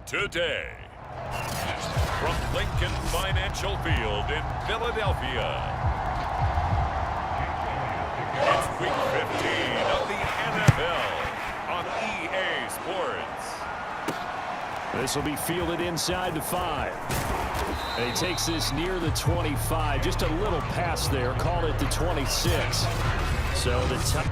today. From Lincoln Financial Field in Philadelphia, it's Week 15 of the NFL on EA Sports. This will be fielded inside the 5. And he takes this near the 25. Just a little pass there. Called it the 26. So the top.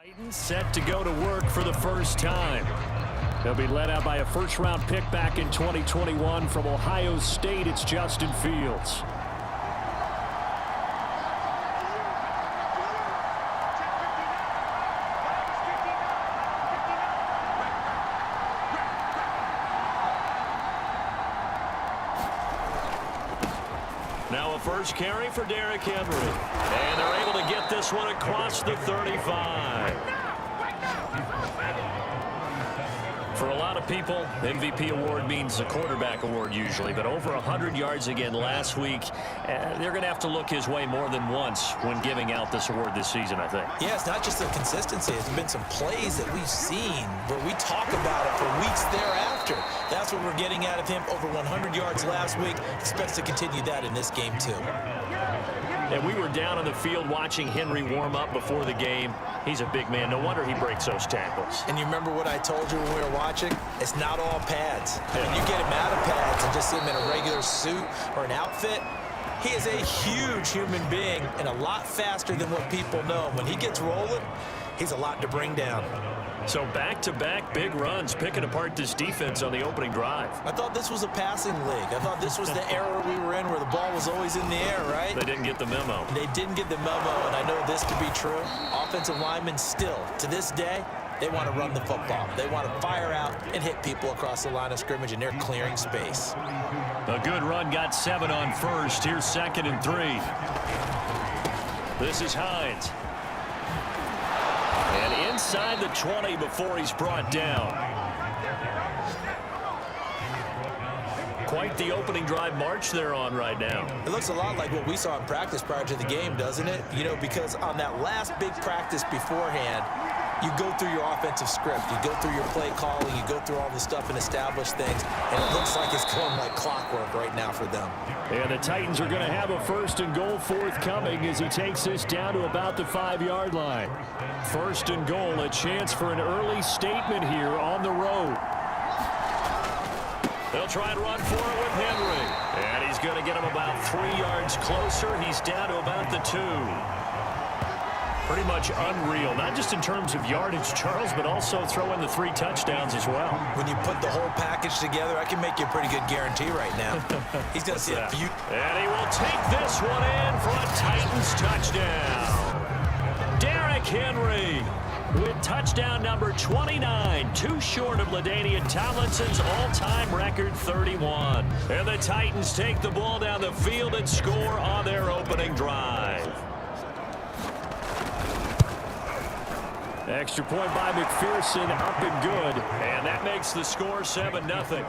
Titans set to go to work for the first time. They'll be led out by a first-round pick back in 2021 from Ohio State. It's Justin Fields. Now a first carry for Derrick Henry. And they're able to get this one across the 35. For a lot of people, MVP award means the quarterback award usually, but over 100 yards again last week. They're going to have to look his way more than once when giving out this award this season, I think. Yeah, it's not just the consistency. There's been some plays that we've seen where we talk about it for weeks thereafter. That's what we're getting out of him. Over 100 yards last week. Expects to continue that in this game, too. And we were down on the field watching Henry warm up before the game. He's a big man. No wonder he breaks those tackles. And you remember what I told you when we were watching? It's not all pads. When you get him out of pads and just see him in a regular suit or an outfit, he is a huge human being and a lot faster than what people know. When he gets rolling, he's a lot to bring down. So back-to-back big runs, picking apart this defense on the opening drive. I thought this was a passing league. I thought this was the era we were in where the ball was always in the air, right? They didn't get the memo. They didn't get the memo, and I know this to be true. Offensive linemen still, to this day, they want to run the football. They want to fire out and hit people across the line of scrimmage, and they're clearing space. A good run, got 7 on first. Here's 2nd and 3. This is Hines. And inside the 20 before he's brought down. Quite the opening drive march they're on right now. It looks a lot like what we saw in practice prior to the game, doesn't it? You know, because on that last big practice beforehand, you go through your offensive script. You go through your play calling. You go through all the stuff and establish things. And it looks like it's going like clockwork right now for them. And the Titans are going to have a 1st and goal forthcoming as he takes this down to about the 5-yard line. 1st and goal, a chance for an early statement here on the road. They'll try and run for it with Henry. And he's going to get him about 3 yards closer. He's down to about the 2. Pretty much unreal, not just in terms of yardage, Charles, but also throw in the 3 touchdowns as well. When you put the whole package together, I can make you a pretty good guarantee right now. He's going to see a few. And he will take this one in for a Titans touchdown. Derrick Henry with touchdown number 29, too short of LaDainian Tomlinson's all-time record 31. And the Titans take the ball down the field and score on their opening drive. Extra point by McPherson, up and good. And that makes the score 7-0.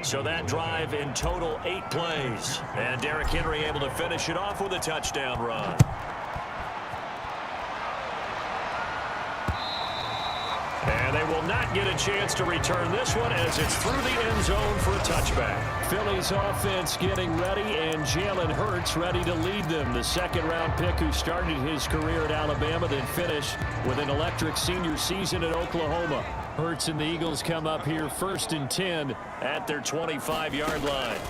So that drive in total 8 plays. And Derrick Henry able to finish it off with a touchdown run. And they will not get a chance to return this one as it's through the end zone for a touchback. Philly's offense getting ready, and Jalen Hurts ready to lead them. The second-round pick who started his career at Alabama, then finished with an electric senior season at Oklahoma. Hurts and the Eagles come up here 1st and 10 at their 25-yard line.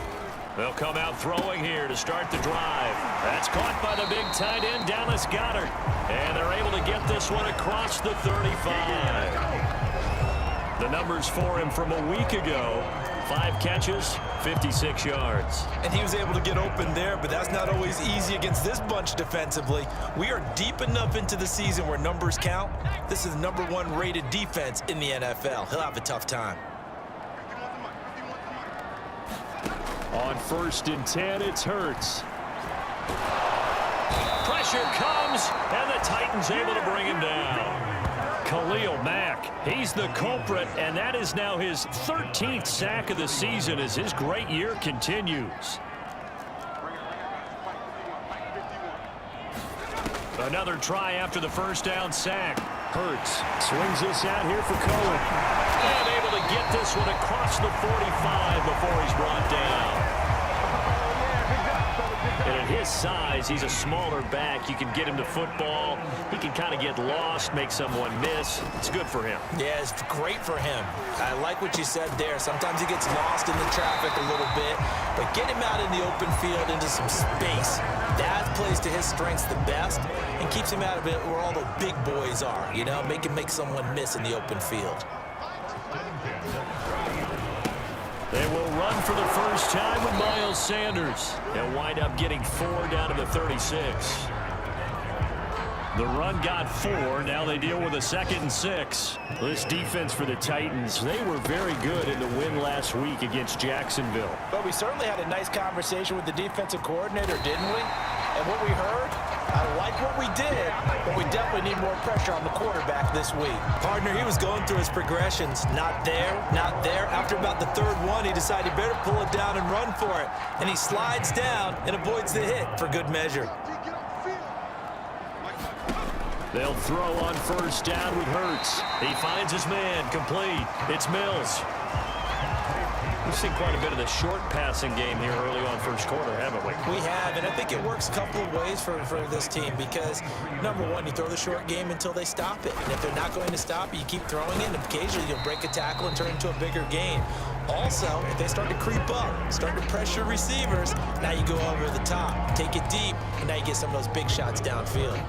They'll come out throwing here to start the drive. That's caught by the big tight end, Dallas Goedert. And they're able to get this one across the 35. The numbers for him from a week ago: 5 catches, 56 yards. And he was able to get open there, but that's not always easy against this bunch defensively. We are deep enough into the season where numbers count. This is the #1 rated defense in the NFL. He'll have a tough time. On 1st and 10, it's Hurts. Pressure comes, and the Titans able to bring him down. Khalil Mack, he's the culprit, and that is now his 13th sack of the season as his great year continues. Another try after the first down sack. Hurts swings this out here for Cohen. And able to get this one across the 45 before he's brought down. And at his size, he's a smaller back. You can get him to football. He can kind of get lost, make someone miss. It's good for him. Yeah, it's great for him. I like what you said there. Sometimes he gets lost in the traffic a little bit, but get him out in the open field into some space. That plays to his strengths the best and keeps him out of it where all the big boys are, you know, make him make someone miss in the open field. They will run for the first time with Miles Sanders. They'll wind up getting 4 down to the 36. The run got 4. Now they deal with a 2nd and 6. This defense for the Titans, they were very good in the win last week against Jacksonville. But we certainly had a nice conversation with the defensive coordinator, didn't we? And what we heard, I like what we did, but we definitely need more pressure on the quarterback this week. Partner, he was going through his progressions. Not there, not there. After about the 3rd one, he decided he better pull it down and run for it. And he slides down and avoids the hit for good measure. They'll throw on 1st down with Hurts. He finds his man, complete. It's Mills. We've seen quite a bit of the short passing game here early on 1st quarter, haven't we? We have, and I think it works a couple of ways for this team because, #1, you throw the short game until they stop it. And if they're not going to stop it, you keep throwing it, and occasionally you'll break a tackle and turn it into a bigger gain. Also, if they start to creep up, start to pressure receivers, now you go over the top, take it deep, and now you get some of those big shots downfield.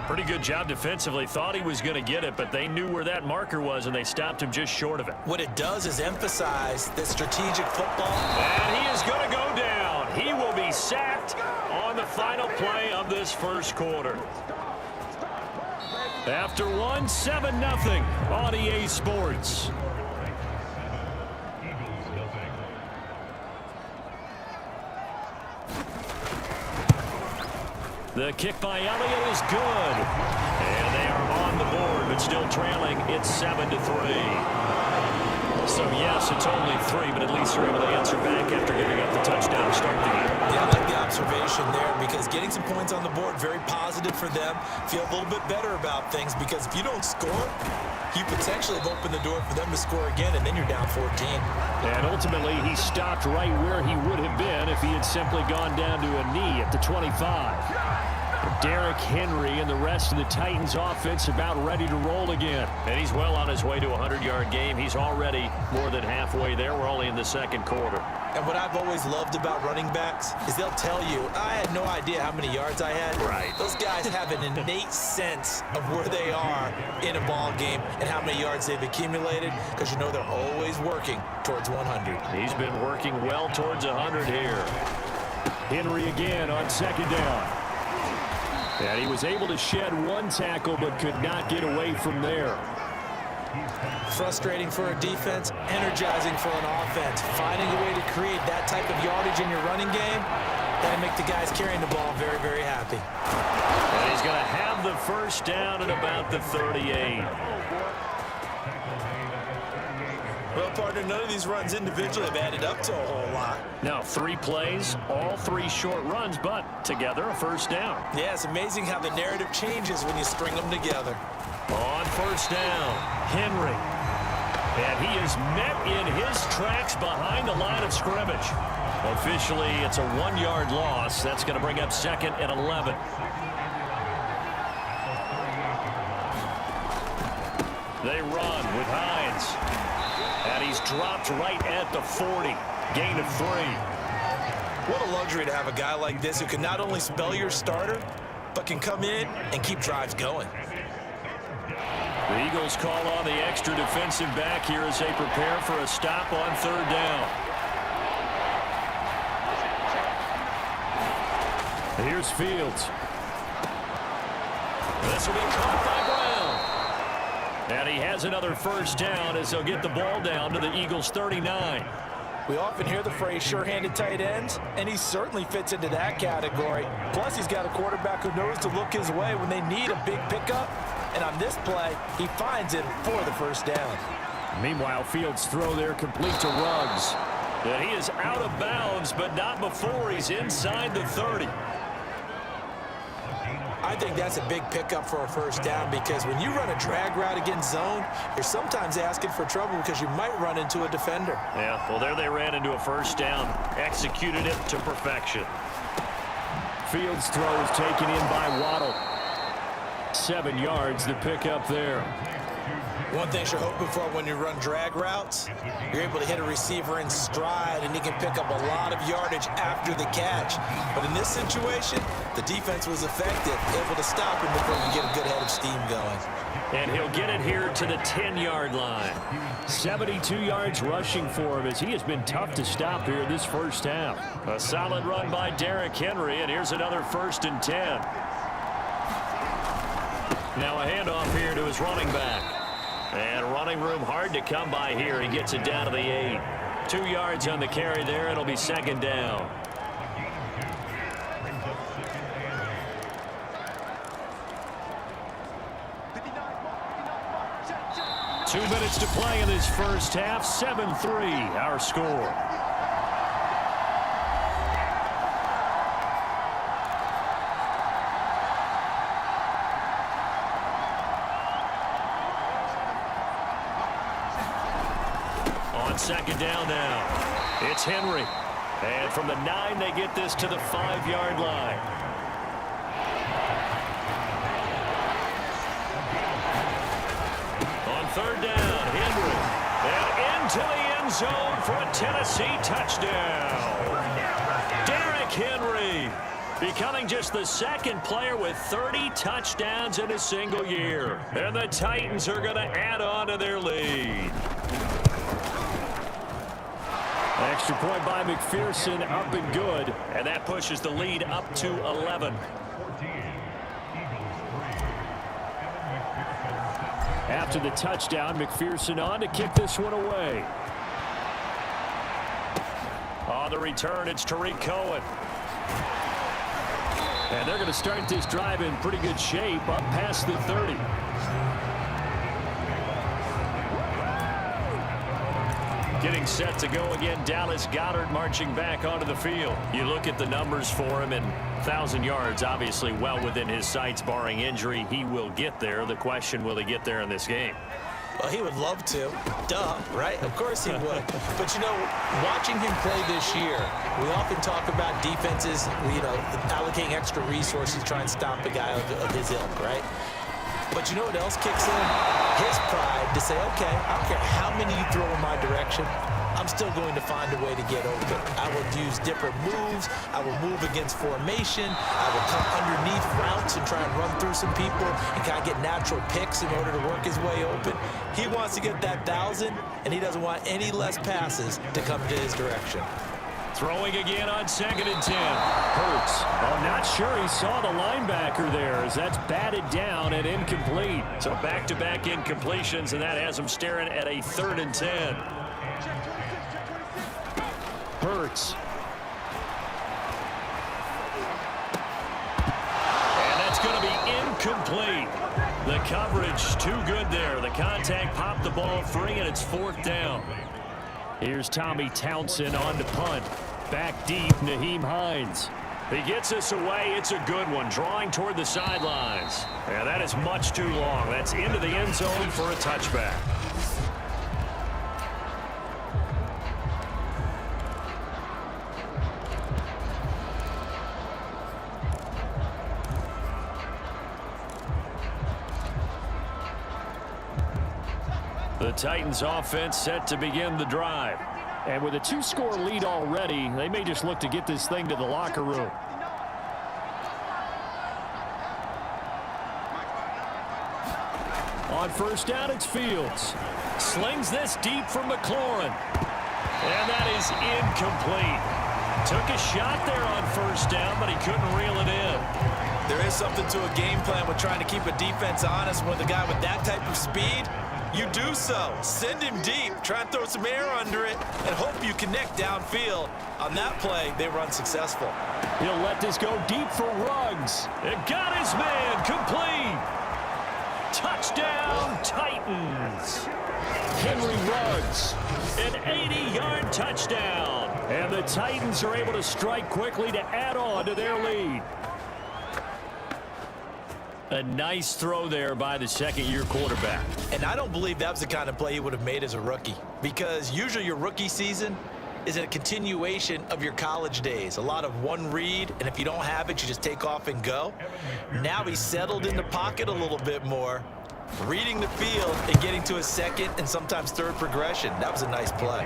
Pretty good job defensively. Thought he was going to get it, but they knew where that marker was, and they stopped him just short of it. What it does is emphasize that strategic football. And he is going to go down. He will be sacked on the final play of this 1st quarter. After one, 7-0 on EA Sports. The kick by Elliott is good. And they are on the board, but still trailing. It's 7-3. So, yes, it's only 3, but at least they're able to answer back after giving up the touchdown to start the game. Yeah, I like the observation there because getting some points on the board, very positive for them. Feel a little bit better about things because if you don't score, you potentially have opened the door for them to score again, and then you're down 14. And ultimately, he stopped right where he would have been if he had simply gone down to a knee at the 25. Derrick Henry and the rest of the Titans offense about ready to roll again. And he's well on his way to a 100-yard game. He's already more than halfway there. We're only in the 2nd quarter. And what I've always loved about running backs is they'll tell you, I had no idea how many yards I had. Right. Those guys have an innate sense of where they are in a ball game and how many yards they've accumulated because you know they're always working towards 100. He's been working well towards 100 here. Henry again on 2nd down. And he was able to shed 1 tackle but could not get away from there. Frustrating for a defense, energizing for an offense. Finding a way to create that type of yardage in your running game, That'll make the guys carrying the ball very, very happy. And he's going to have the first down at about the 38. Well, partner, none of these runs individually have added up to a whole lot. Now, 3 plays, all 3 short runs, but together a first down. Yeah, it's amazing how the narrative changes when you string them together. On first down, Henry. And he is met in his tracks behind the line of scrimmage. Officially, it's a 1-yard loss. That's going to bring up 2nd and 11. They run with Hines. And he's dropped right at the 40. Gain of 3. What a luxury to have a guy like this who can not only spell your starter, but can come in and keep drives going. The Eagles call on the extra defensive back here as they prepare for a stop on 3rd down. Here's Fields. This will be caught by Brown. And he has another first down as they'll get the ball down to the Eagles' 39. We often hear the phrase sure-handed tight ends, and he certainly fits into that category. Plus, he's got a quarterback who knows to look his way when they need a big pickup. And on this play, he finds it for the first down. Meanwhile, Fields' throw there complete to Ruggs. And he is out of bounds, but not before he's inside the 30. I think that's a big pickup for a first down because when you run a drag route against zone, you're sometimes asking for trouble because you might run into a defender. Yeah, well, there they ran into a first down, executed it to perfection. Fields' throw is taken in by Waddle. 7 yards, the pickup there. One thing you're hoping for when you run drag routes, you're able to hit a receiver in stride and he can pick up a lot of yardage after the catch. But in this situation, the defense was effective, able to stop him before you get a good head of steam going. And he'll get it here to the 10-yard line. 72 yards rushing for him as he has been tough to stop here this first half. A solid run by Derrick Henry, and here's another 1st and 10. Now a handoff here to his running back. And running room hard to come by here. He gets it down to the 8. 2 yards on the carry there. It'll be 2nd down. Two minutes to play in this first half. 7-3 our score. On 2nd down now, it's Henry. And from the 9, they get this to the 5-yard line. On 3rd down, Henry. And into the end zone for a Tennessee touchdown. Derrick Henry becoming just the 2nd player with 30 touchdowns in a single year. And the Titans are going to add on to their lead. Extra point by McPherson, up and good. And that pushes the lead up to 11. After the touchdown, McPherson on to kick this one away. On the return, it's Tariq Cohen. And they're going to start this drive in pretty good shape up past the 30. Getting set to go again, Dallas Goedert marching back onto the field. You look at the numbers for him, and 1,000 yards obviously well within his sights, barring injury. He will get there. The question, will he get there in this game? Well, he would love to. Duh, right? Of course he would. But, you know, watching him play this year, we often talk about defenses, allocating extra resources to try and stop a guy of his ilk, right? But you know what else kicks in? His pride to say, okay, I don't care how many you throw in my direction, I'm still going to find a way to get open. I will use different moves. I will move against formation. I will come underneath routes and try and run through some people and kind of get natural picks in order to work his way open. He wants to get that 1,000, and he doesn't want any less passes to come to his direction. Throwing again on 2nd and 10. Hurts. I'm not sure he saw the linebacker there as that's batted down and incomplete. So back-to-back incompletions, and that has him staring at a 3rd and 10. Hurts. incomplete. The coverage too good there. The contact popped the ball free, and it's 4th down. Here's Tommy Townsend on to punt. Back deep, Nyheim Hines. He gets us away. It's a good one, drawing toward the sidelines. Yeah, that is much too long. That's into the end zone for a touchback. The Titans offense set to begin the drive. And with a 2-score lead already, they may just look to get this thing to the locker room. On first down, it's Fields. Slings this deep for McLaurin. And that is incomplete. Took a shot there on first down, but he couldn't reel it in. There is something to a game plan with trying to keep a defense honest. When the guy with that type of speed, you do so. Send him deep. Try and throw some air under it and hope you connect downfield. On that play, they were unsuccessful. He'll let this go deep for Ruggs. It got his man complete. Touchdown, Titans. Henry Ruggs, an 80-yard touchdown. And the Titans are able to strike quickly to add on to their lead. A nice throw there by the second-year quarterback. And I don't believe that was the kind of play he would have made as a rookie, because usually your rookie season is a continuation of your college days. A lot of one read, and if you don't have it, you just take off and go. Now he's settled in the pocket a little bit more, reading the field and getting to a second and sometimes third progression. That was a nice play.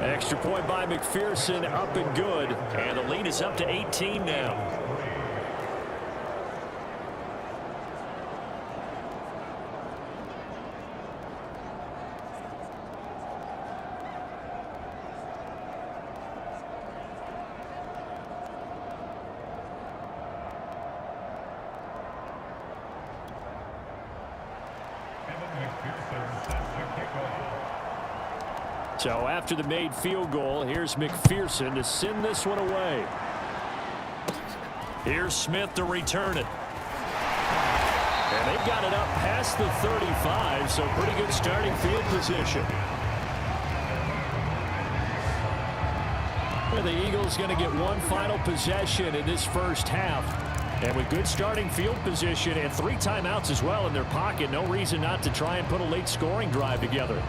Extra point by McPherson, up and good. And the lead is up to 18 now. So after the made field goal, here's McPherson to send this one away. Here's Smith to return it. And they've got it up past the 35, so pretty good starting field position. And the Eagles going to get one final possession in this first half. And with good starting field position and 3 timeouts as well in their pocket, no reason not to try and put a late scoring drive together.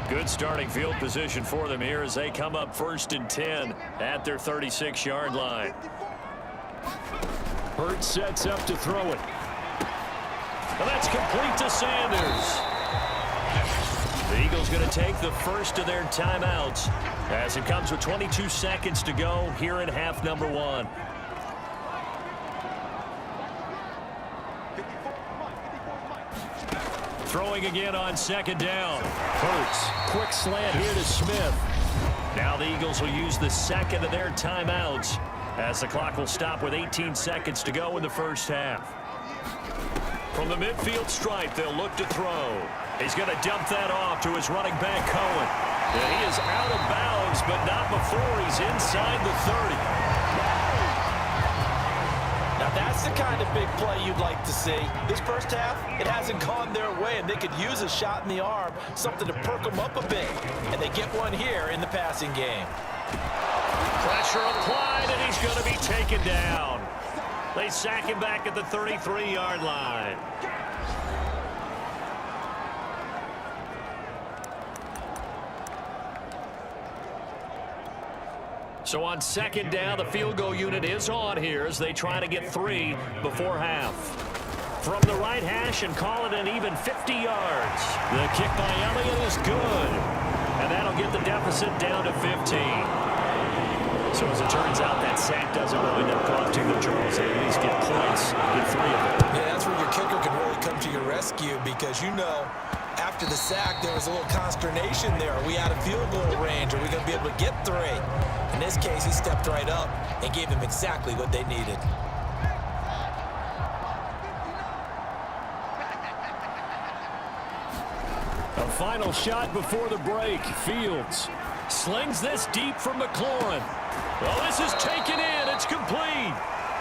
Good starting field position for them here as they come up 1st and 10 at their 36-yard line. Hurts sets up to throw it. And that's complete to Sanders. The Eagles going to take the first of their timeouts as it comes with 22 seconds to go here in half number 1. Throwing again on 2nd down. Hurts, quick slant here to Smith. Now the Eagles will use the second of their timeouts as the clock will stop with 18 seconds to go in the first half. From the midfield stripe, they'll look to throw. He's going to dump that off to his running back, Cohen. And he is out of bounds, but not before he's inside the 30. Now that's the kind of big play you'd like to see. This first half, it hasn't gone their way, and they could use a shot in the arm, something to perk them up a bit. And they get one here in the passing game. Pressure applied, and he's going to be taken down. They sack him back at the 33-yard line. So on 2nd down, the field goal unit is on here as they try to get 3 before half. From the right hash and call it an even 50 yards. The kick by Elliott is good. And that'll get the deficit down to 15. So as it turns out, that sack doesn't wind up costing the Charles. They at least get points, get 3 of them. Yeah, that's where your kicker can really come to your rescue, because you know after the sack there was a little consternation there. Are we out of field goal range? Are we going to be able to get 3? In this case, he stepped right up and gave them exactly what they needed. A final shot before the break. Fields slings this deep for McLaurin. Well, this is taken in. It's complete.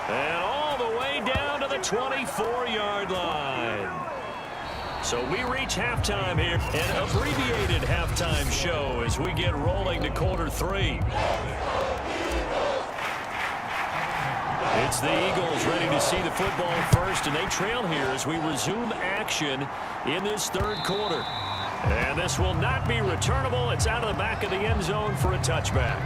And all the way down to the 24-yard line. So we reach halftime here, an abbreviated halftime show as we get rolling to quarter 3. It's the Eagles ready to see the football first, and they trail here as we resume action in this third quarter. And this will not be returnable. It's out of the back of the end zone for a touchback.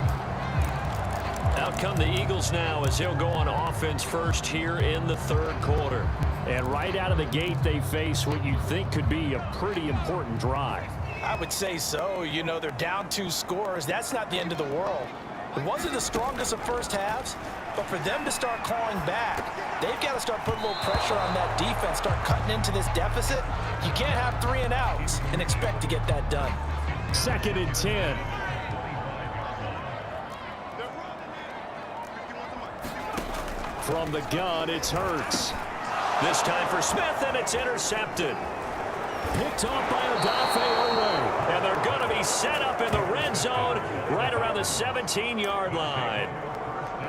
Out come the Eagles now as they'll go on offense first here in the third quarter. And right out of the gate, they face what you think could be a pretty important drive. I would say so. You know, they're down 2 scores. That's not the end of the world. It wasn't the strongest of first halves, but for them to start clawing back, they've got to start putting a little pressure on that defense, start cutting into this deficit. You can't have 3 and outs and expect to get that done. 2nd and 10. From the gun, it's Hurts. This time for Smith, and it's intercepted. Picked off by Odafe Oweh. And they're going to be set up in the red zone right around the 17-yard line.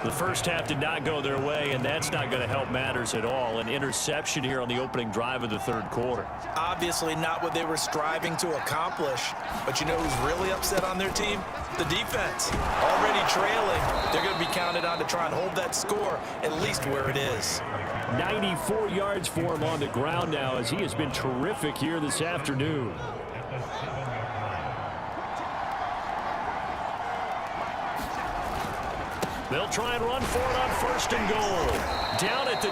The first half did not go their way, and that's not going to help matters at all. An interception here on the opening drive of the third quarter. Obviously not what they were striving to accomplish. But you know who's really upset on their team? The defense. Already trailing. They're going to be counted on to try and hold that score at least where it is. 94 yards for him on the ground now as he has been terrific here this afternoon. They'll try and run for it on 1st and goal. Down at the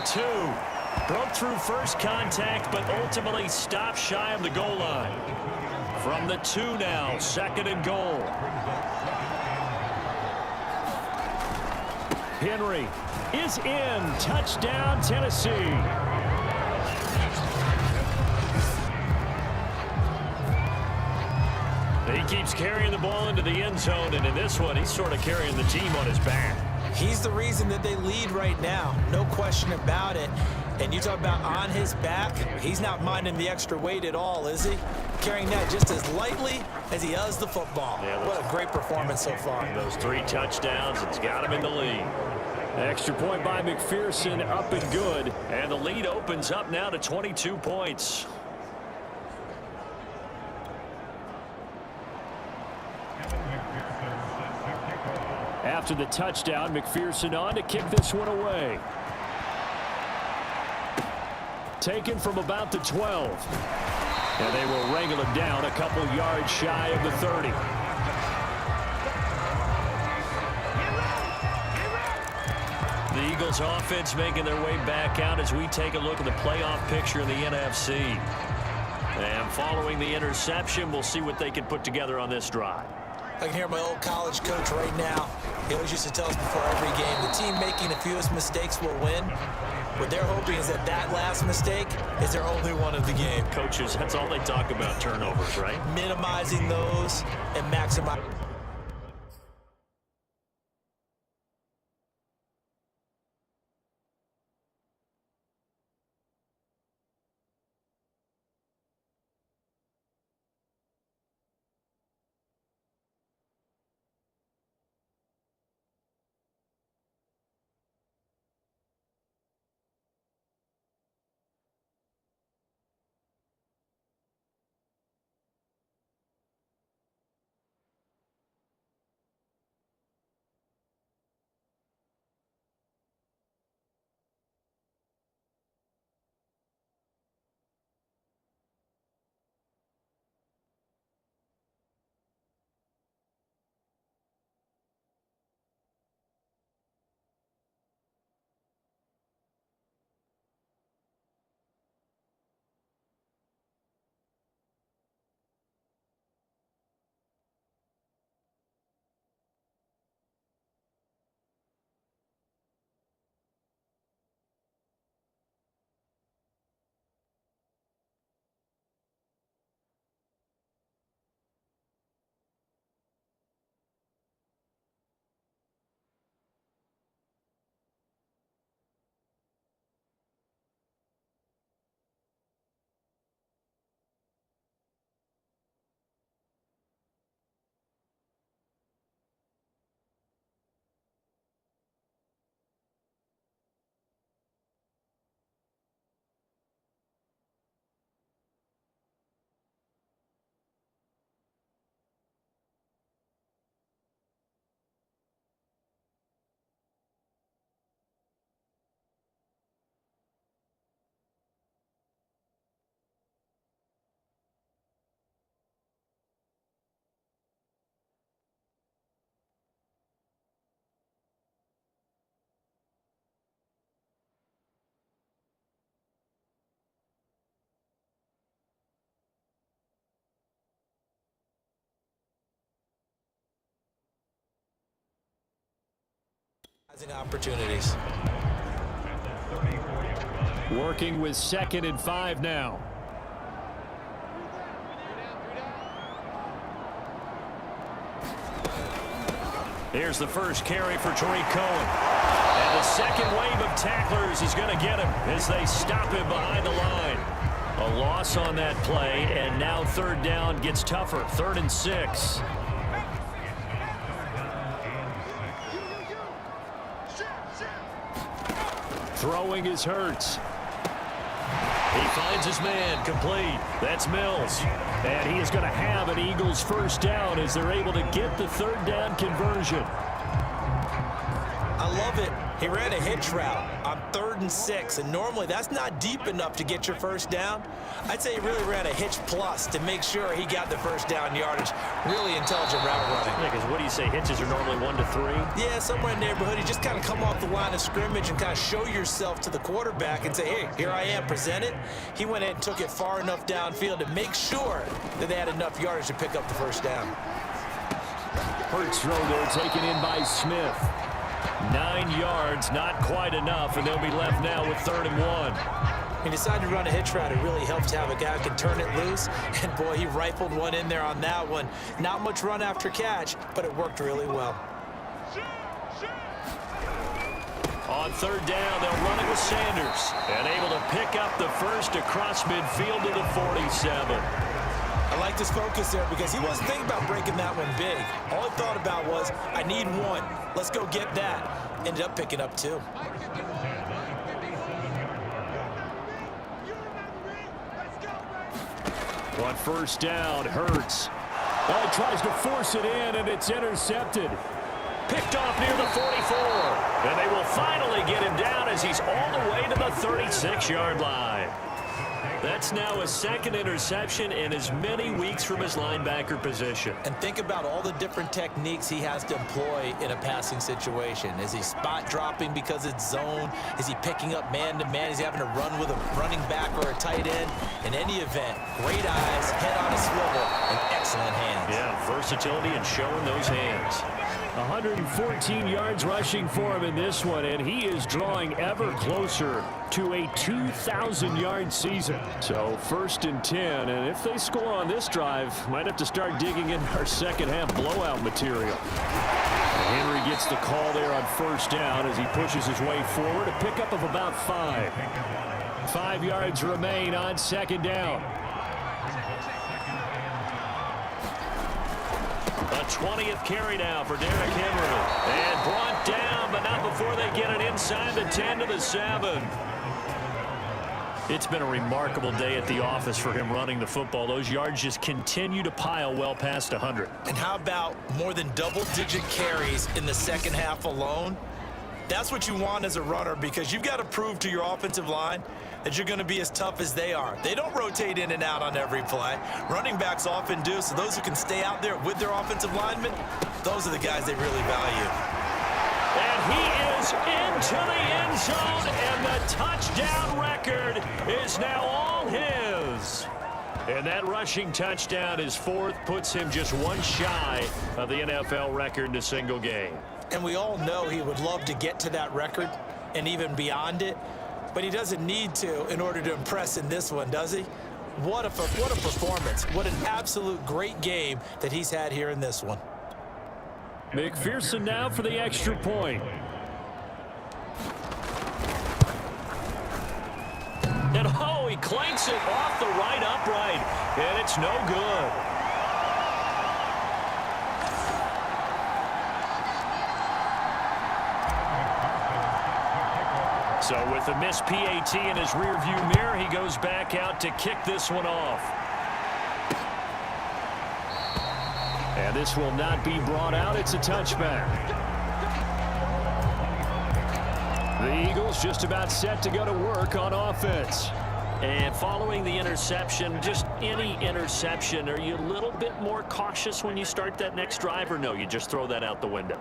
2. Broke through first contact, but ultimately stopped shy of the goal line. From the 2 now, 2nd and goal. Henry is in. Touchdown, Tennessee. He keeps carrying the ball into the end zone, and in this one, he's sort of carrying the team on his back. He's the reason that they lead right now. No question about it. And you talk about on his back, he's not minding the extra weight at all, is he? Carrying that just as lightly as he does the football. Yeah, what a great performance so far. Those 3 touchdowns, it's got him in the lead. Extra point by McPherson, up and good. And the lead opens up now to 22 points. After the touchdown, McPherson on to kick this one away. Taken from about the 12. And they will wrangle him down a couple yards shy of the 30. The Eagles offense making their way back out as we take a look at the playoff picture in the NFC. And following the interception, we'll see what they can put together on this drive. I can hear my old college coach right now. He always used to tell us before every game, the team making the fewest mistakes will win. What they're hoping is that that last mistake is their only one of the game. Coaches, that's all they talk about, turnovers, right? Minimizing those and maximizing. Opportunities. Working with 2nd and 5 now. Here's the first carry for Tariq Cohen. And the second wave of tacklers is going to get him as they stop him behind the line. A loss on that play, and now 3rd down gets tougher. 3rd and 6. Throwing is Hurts. He finds his man, complete. That's Mills. And he is going to have an Eagles first down as they're able to get the 3rd down conversion. I love it. He ran a hitch route on 3rd and 6, and normally that's not deep enough to get your first down. I'd say he really ran a hitch plus to make sure he got the first down yardage. Really intelligent route running. Yeah, because what do you say, hitches are normally 1 to 3? Yeah, somewhere in the neighborhood. You just kind of come off the line of scrimmage and kind of show yourself to the quarterback and say, hey, here I am, present it. He went in and took it far enough downfield to make sure that they had enough yardage to pick up the first down. Hurts throw there, taken in by Smith. 9 yards, not quite enough, and they'll be left now with 3rd and 1. He decided to run a hitch route. It really helped to have a guy who can turn it loose. And, boy, he rifled one in there on that one. Not much run after catch, but it worked really well. On 3rd down, they'll run it with Sanders. And able to pick up the first across midfield to the 47. I like this focus there because he wasn't thinking about breaking that one big. All he thought about was, I need 1. Let's go get that. Ended up picking up 2. On 1st down, Hurts. Oh, tries to force it in, and it's intercepted. Picked off near the 44. And they will finally get him down as he's all the way to the 36-yard line. That's now a 2nd interception in as many weeks from his linebacker position. And think about all the different techniques he has to employ in a passing situation. Is he spot dropping because it's zone? Is he picking up man-to-man? Is he having to run with a running back or a tight end? In any event, great eyes, head on a swivel, and excellent hands. Yeah, versatility and showing those hands. 114 yards rushing for him in this one, and he is drawing ever closer to a 2,000-yard season. So 1st and 10, and if they score on this drive, might have to start digging in our second-half blowout material. Henry gets the call there on 1st down as he pushes his way forward, a pickup of about 5. 5 yards remain on 2nd down. A 20th carry now for Derrick Henry. And brought down, but not before they get it inside the 10 to the 7. It's been a remarkable day at the office for him running the football. Those yards just continue to pile well past 100. And how about more than double-digit carries in the second half alone? That's what you want as a runner because you've got to prove to your offensive line that you're going to be as tough as they are. They don't rotate in and out on every play. Running backs often do, so those who can stay out there with their offensive linemen, those are the guys they really value. And he is into the end zone, and the touchdown record is now all his. And that rushing touchdown, his 4th, puts him just 1 shy of the NFL record in a single game. And we all know he would love to get to that record and even beyond it, but he doesn't need to in order to impress in this one, does he? What a performance. What an absolute great game that he's had here in this one. McPherson now for the extra point. And oh, he clanks it off the right upright, and it's no good. So with a missed PAT in his rearview mirror, he goes back out to kick this one off. And this will not be brought out. It's a touchback. The Eagles just about set to go to work on offense. And following the interception, just any interception, are you a little bit more cautious when you start that next drive, or no, you just throw that out the window?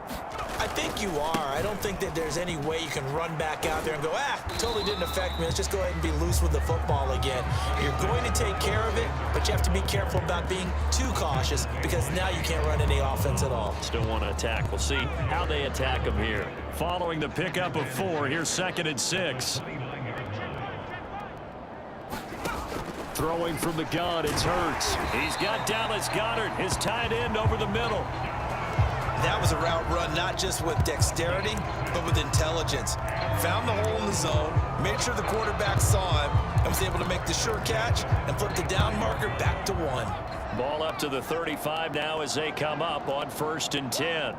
I think you are. I don't think that there's any way you can run back out there and go, totally didn't affect me. Let's just go ahead and be loose with the football again. You're going to take care of it, but you have to be careful about being too cautious because now you can't run any offense at all. Still want to attack. We'll see how they attack him here. Following the pickup of 4, here's 2nd and 6. Throwing from the gun, it's Hurts. He's got Dallas Goedert, his tight end, over the middle. That was a route run not just with dexterity, but with intelligence. Found the hole in the zone, made sure the quarterback saw him, and was able to make the sure catch and flip the down marker back to 1. Ball up to the 35 now as they come up on 1st and 10.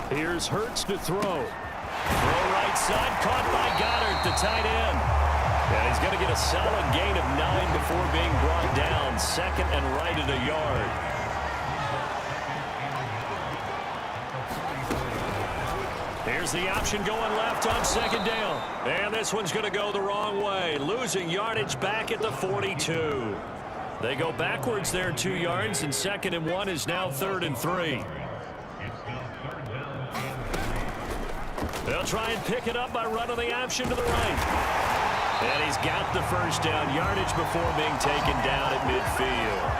Here's Hurts to throw. Throw right side, caught by Goddard, the tight end. And he's going to get a solid gain of 9 before being brought down. 2nd and right at a yard. Here's the option going left on 2nd down. And this one's going to go the wrong way. Losing yardage back at the 42. They go backwards there 2 yards, and 2nd and 1 is now 3rd and 3. They'll try and pick it up by running the option to the right. And he's got the first down yardage before being taken down at midfield.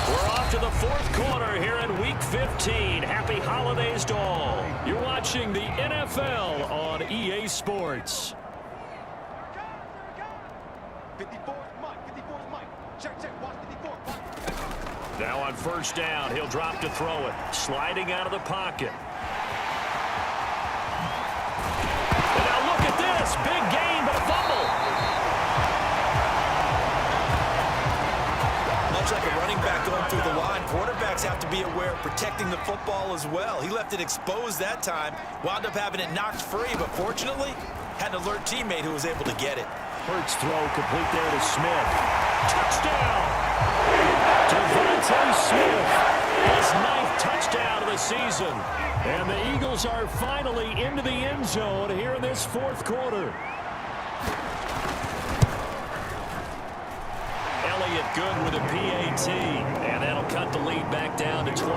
We're off to the 4th quarter here in Week 15. Happy holidays to all. You're watching the NFL on EA Sports. 54, Mike. 54, Mike. Check, watch 54, Mike. Now on 1st down, he'll drop to throw it. Sliding out of the pocket. And now look at this. Big gain, but a fumble. Much like a running back going through the line, quarterbacks have to be aware of protecting the football as well. He left it exposed that time, wound up having it knocked free, but fortunately, had an alert teammate who was able to get it. Hurts throw complete there to Smith. Touchdown! Devontae Smith, his 9th touchdown of the season. And the Eagles are finally into the end zone here in this 4th quarter. Elliott good with a PAT. And that'll cut the lead back down to 21.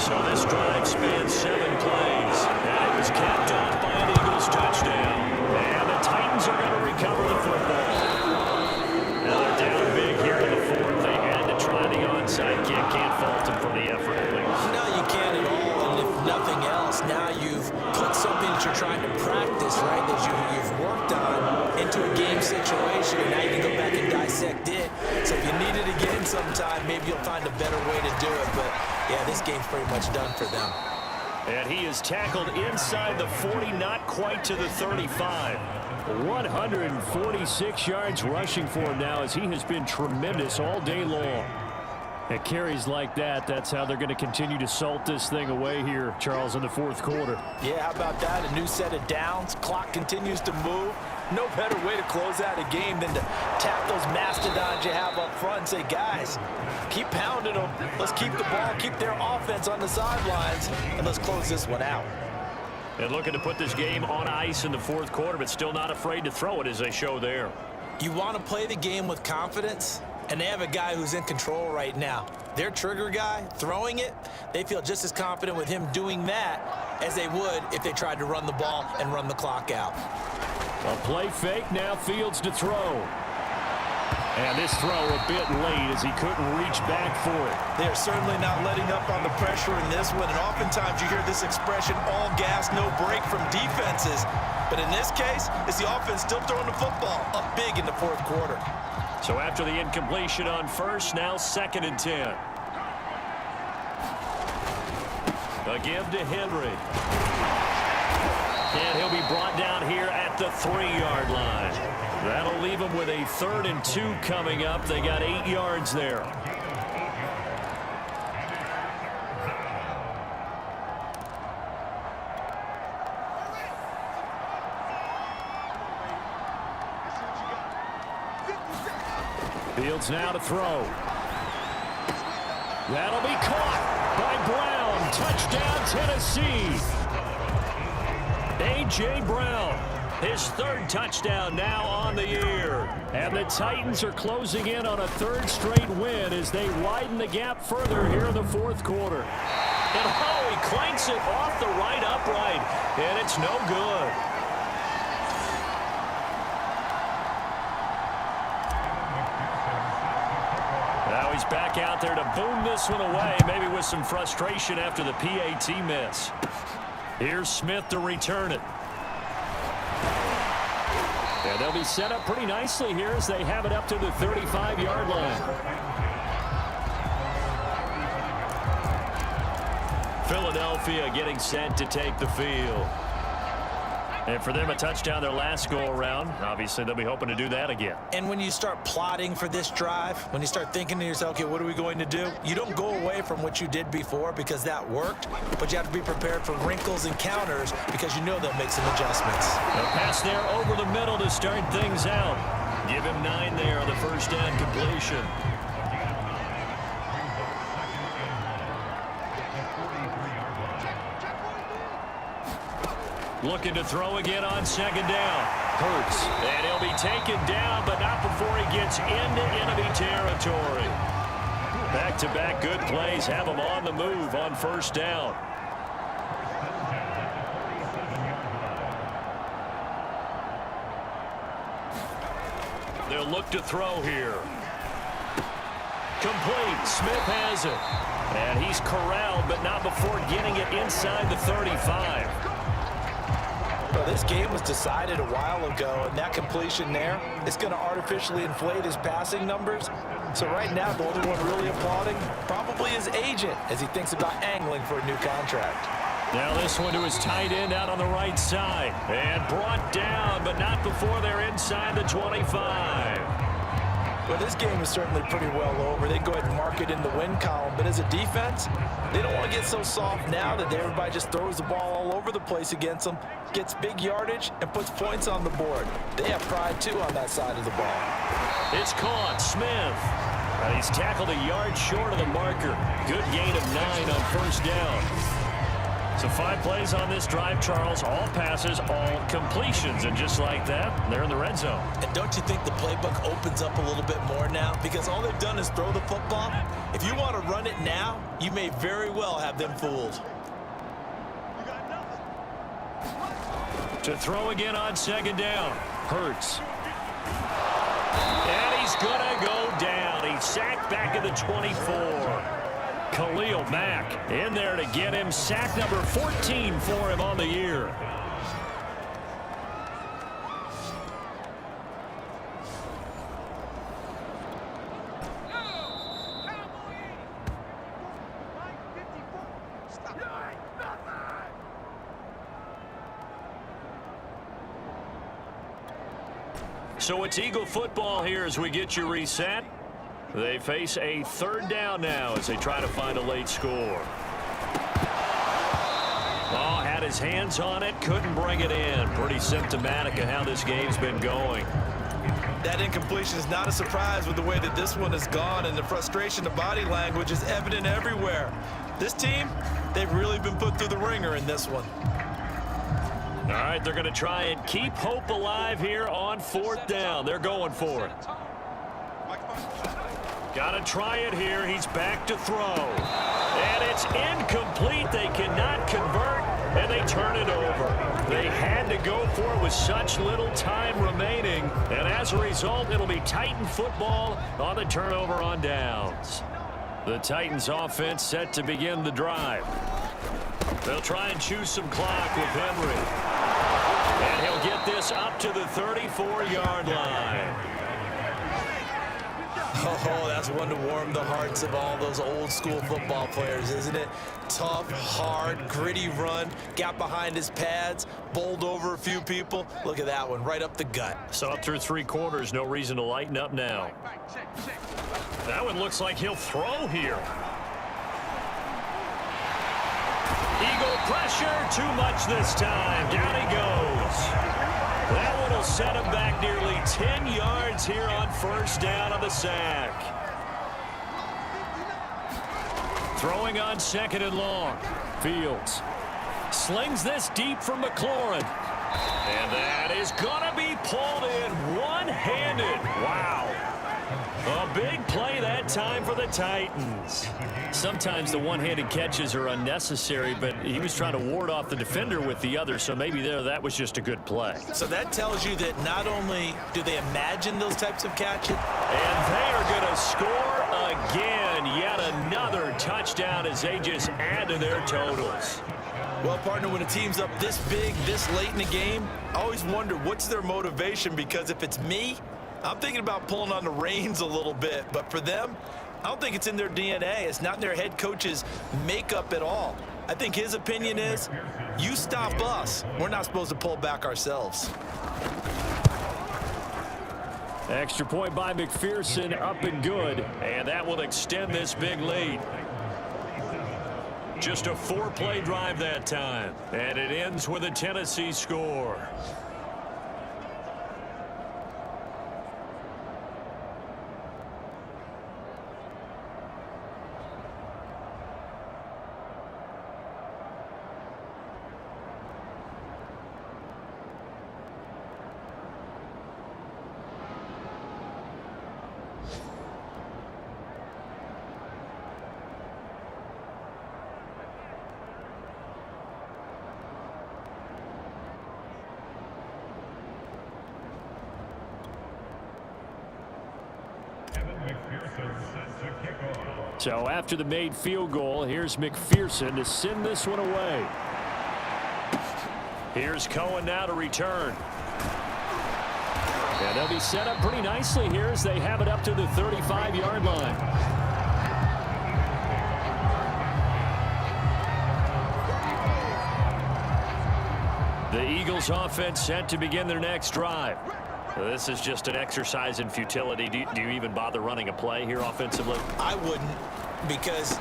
So this drive spans 7 plays. And it was capped off by an Eagles touchdown. And the Titans are going to recover the football. Now they're down big here in the 4th. They had to try the onside kick. Can't fault them for the effort at least. No, you can't at all. And if nothing else, now you've put something that you're trying to practice, right, that you've worked on into a game situation, and now you can go back and dissect it. So if you need it again sometime, maybe you'll find a better way to do it. But, yeah, this game's pretty much done for them. And he is tackled inside the 40, not quite to the 35. 146 yards rushing for him now as he has been tremendous all day long. At carries like that, that's how they're going to continue to salt this thing away here, Charles, in the 4th quarter. Yeah, how about that? A new set of downs. Clock continues to move. No better way to close out a game than to tap those mastodons you have up front and say, guys, keep pounding them. Let's keep the ball, keep their offense on the sidelines, and let's close this one out. And looking to put this game on ice in the 4th quarter, but still not afraid to throw it as they show there. You want to play the game with confidence, and they have a guy who's in control right now. Their trigger guy, throwing it, they feel just as confident with him doing that as they would if they tried to run the ball and run the clock out. A play fake, now Fields to throw. And this throw a bit late as he couldn't reach back for it. They're certainly not letting up on the pressure in this one, and oftentimes you hear this expression, all gas, no break from defenses. But in this case, it's the offense still throwing the football up big in the 4th quarter. So after the incompletion on 1st, now 2nd and 10. A give to Henry. And he'll be brought down here at the 3-yard line. That'll leave him with a 3rd and 2 coming up. They got 8 yards there. Fields now to throw. That'll be caught by Brown. Touchdown, Tennessee. A.J. Brown. His third touchdown now on the year. And the Titans are closing in on a third straight win as they widen the gap further here in the fourth quarter. And he clanks it off the right upright, and it's no good. Now he's back out there to boom this one away, maybe with some frustration after the PAT miss. Here's Smith to return it. And they'll be set up pretty nicely here as they have it up to the 35-yard line. Philadelphia getting set to take the field. And for them, a touchdown their last go-around. Obviously, they'll be hoping to do that again. And when you start plotting for this drive, when you start thinking to yourself, okay, what are we going to do? You don't go away from what you did before because that worked, but you have to be prepared for wrinkles and counters because you know they'll make some adjustments. A pass there over the middle to start things out. Give him 9 there on the first down completion. Looking to throw again on second down. Hurts. And he'll be taken down, but not before he gets into enemy territory. Back-to-back good plays have him on the move on first down. They'll look to throw here. Complete. Smith has it. And he's corralled, but not before getting it inside the 35. Well, this game was decided a while ago, and that completion there is going to artificially inflate his passing numbers. So right now, the only one really applauding probably his agent as he thinks about angling for a new contract. Now this one to his tight end out on the right side. And brought down, but not before they're inside the 25. Well, this game is certainly pretty well over. They go ahead and mark it in the win column. But as a defense, they don't want to get so soft now that everybody just throws the ball all over the place against them, gets big yardage, and puts points on the board. They have pride, too, on that side of the ball. It's caught. Smith. And he's tackled a yard short of the marker. Good gain of 9 on first down. So 5 plays on this drive, Charles. All passes, all completions. And just like that, they're in the red zone. And don't you think the playbook opens up a little bit more now? Because all they've done is throw the football. If you want to run it now, you may very well have them fooled. To throw again on second down. Hurts. And he's going to go down. He's sacked back at the 24. Khalil Mack in there to get him sack number 14 for him on the year. So it's Eagle football here as we get you reset. They face a third down now as they try to find a late score. Oh, had his hands on it, couldn't bring it in. Pretty symptomatic of how this game's been going. That incompletion is not a surprise with the way that this one has gone, and the frustration, the body language is evident everywhere. This team, they've really been put through the ringer in this one. All right, they're going to try and keep hope alive here on fourth down. They're going for it. Got to try it here. He's back to throw. And it's incomplete. They cannot convert, and they turn it over. They had to go for it with such little time remaining. And as a result, it'll be Titan football on the turnover on downs. The Titans offense set to begin the drive. They'll try and choose some clock with Henry. And he'll get this up to the 34-yard line. Oh, that's one to warm the hearts of all those old school football players, isn't it? Tough, hard, gritty run, got behind his pads, bowled over a few people. Look at that one, right up the gut. So up through 3 quarters, no reason to lighten up now. That one looks like he'll throw here. Eagle pressure, too much this time. Down he goes. That one will set him back nearly 10 yards here on first down on the sack. Throwing on second and long. Fields slings this deep from McLaurin. And that is going to be pulled in one-handed. Wow. A big play that time for the Titans. Sometimes the one-handed catches are unnecessary, but he was trying to ward off the defender with the other, so maybe that was just a good play. So that tells you that not only do they imagine those types of catches, and they are going to score again. Yet another touchdown as they just add to their totals. well, partner, when a team's up this big, this late in the game, I always wonder what's their motivation, because if it's me, I'm thinking about pulling on the reins a little bit. But for them, I don't think it's in their DNA. It's not in their head coach's makeup at all. I think his opinion is, you stop us. We're not supposed to pull back ourselves. Extra point by McPherson, up and good. And that will extend this big lead. Just a 4-play drive that time. And it ends with a Tennessee score. So after the made field goal, here's McPherson to send this one away. Here's Cohen now to return. And they'll be set up pretty nicely here as they have it up to the 35-yard line. The Eagles offense set to begin their next drive. This is just an exercise in futility. Do you even bother running a play here offensively? I wouldn't, because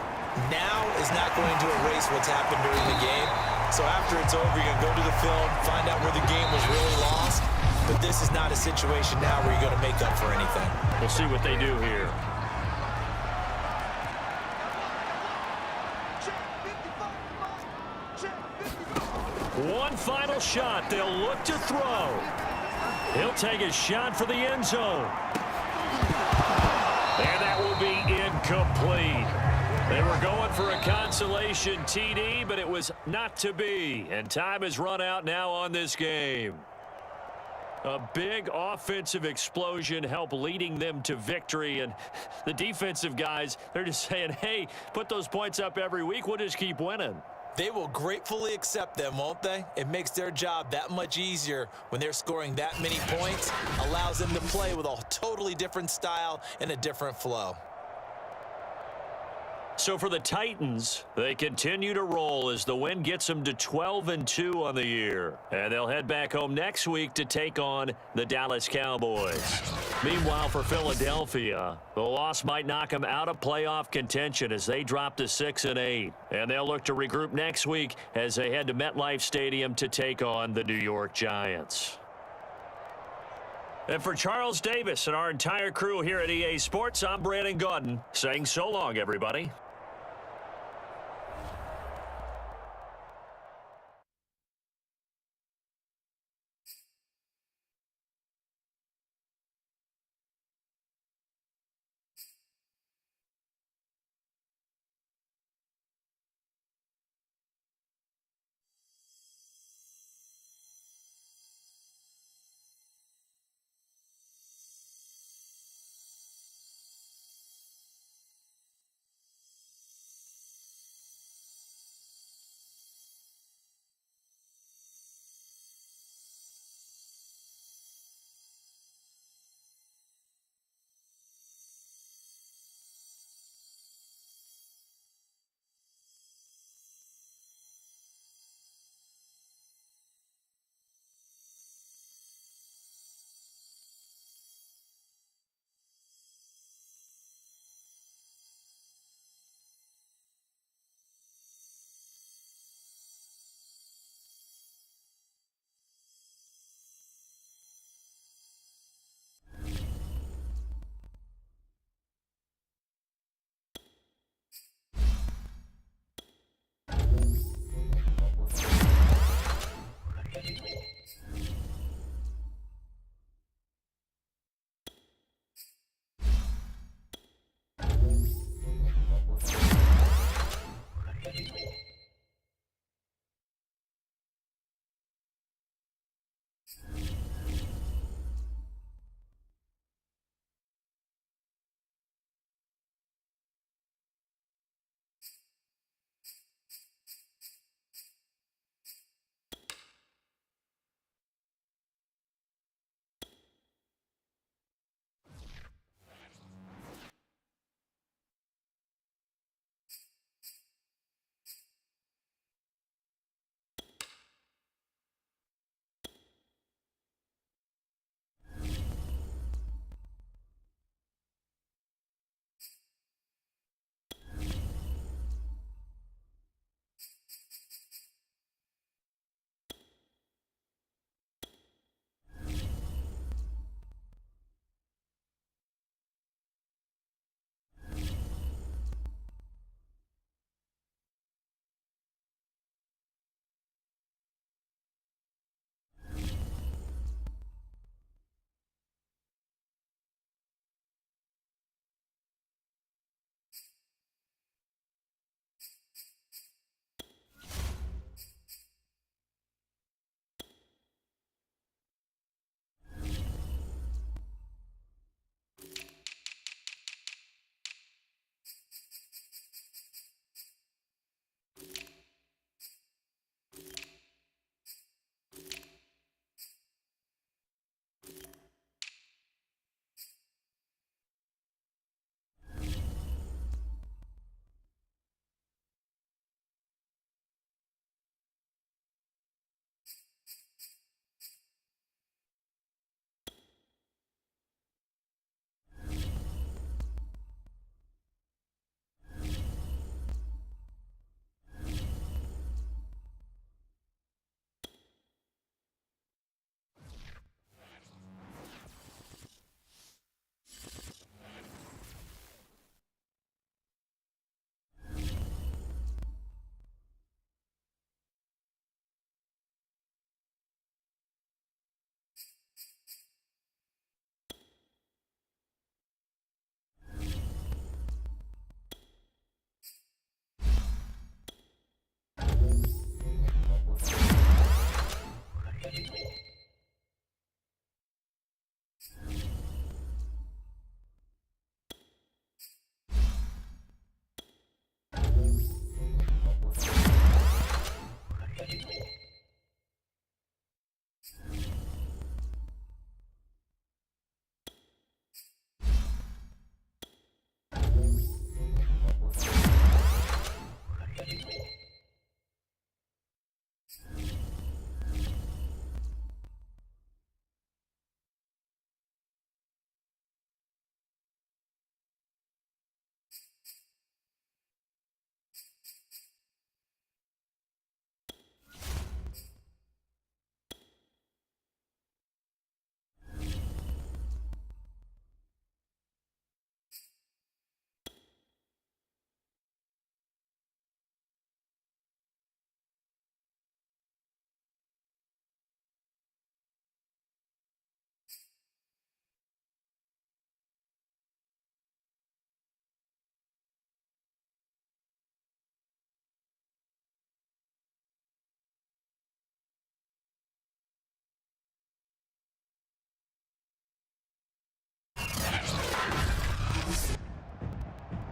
now is not going to erase what's happened during the game. So after it's over, you're going to go to the film, find out where the game was really lost. But this is not a situation now where you're going to make up for anything. We'll see what they do here. One final shot. They'll look to throw. He'll take a shot for the end zone. And that will be incomplete. They were going for a consolation TD, but it was not to be. And time has run out now on this game. A big offensive explosion helped leading them to victory. And the defensive guys, they're just saying, hey, put those points up every week. We'll just keep winning. They will gratefully accept them, won't they? It makes their job that much easier when they're scoring that many points. Allows them to play with a totally different style and a different flow. So for the Titans, they continue to roll as the win gets them to 12-2 on the year. And they'll head back home next week to take on the Dallas Cowboys. Meanwhile, for Philadelphia, the loss might knock them out of playoff contention as they drop to 6-8. And they'll look to regroup next week as they head to MetLife Stadium to take on the New York Giants. And for Charles Davis and our entire crew here at EA Sports, I'm Brandon Gaudin saying so long, everybody.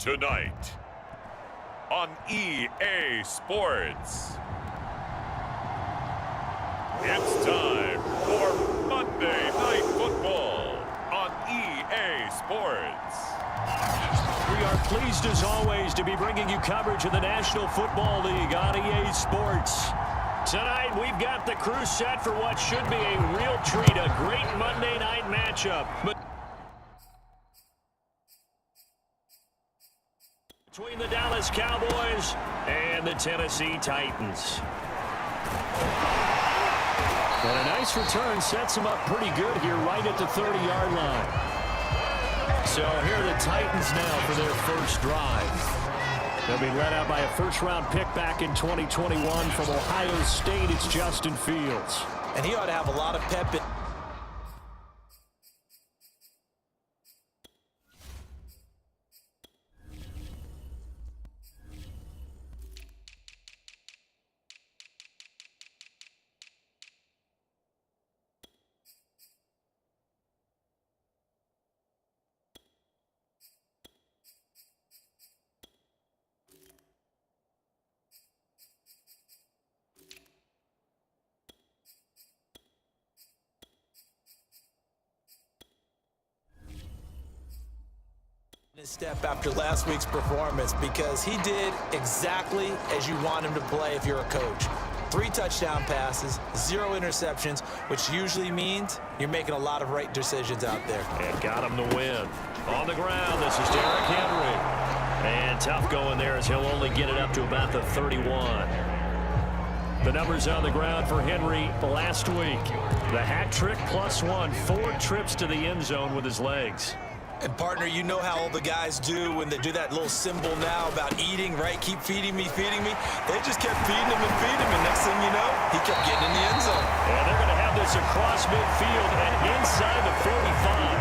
Tonight on EA Sports. It's time for Monday Night Football on EA Sports. We are pleased as always to be bringing you coverage of the National Football League on EA Sports. Tonight we've got the crew set for what should be a real treat, a great Monday night matchup. Between the Dallas Cowboys and the Tennessee Titans. And a nice return sets them up pretty good here right at the 30-yard line. So here are the Titans now for their first drive. They'll be led out by a first-round pick back in 2021 from Ohio State. It's Justin Fields. And he ought to have a lot of pep in. His step after last week's performance, because he did exactly as you want him to play if you're a coach. 3 touchdown passes, 0 interceptions, which usually means you're making a lot of right decisions out there. And got him the win. On the ground, this is Derrick Henry. And tough going there as he'll only get it up to about the 31. The numbers on the ground for Henry last week. The hat trick +1, 4 trips to the end zone with his legs. And, partner, you know how all the guys do when they do that little symbol now about eating, right? Keep feeding me, feeding me. They just kept feeding him and feeding him. And next thing you know, he kept getting in the end zone. And they're going to have this across midfield and inside the 45.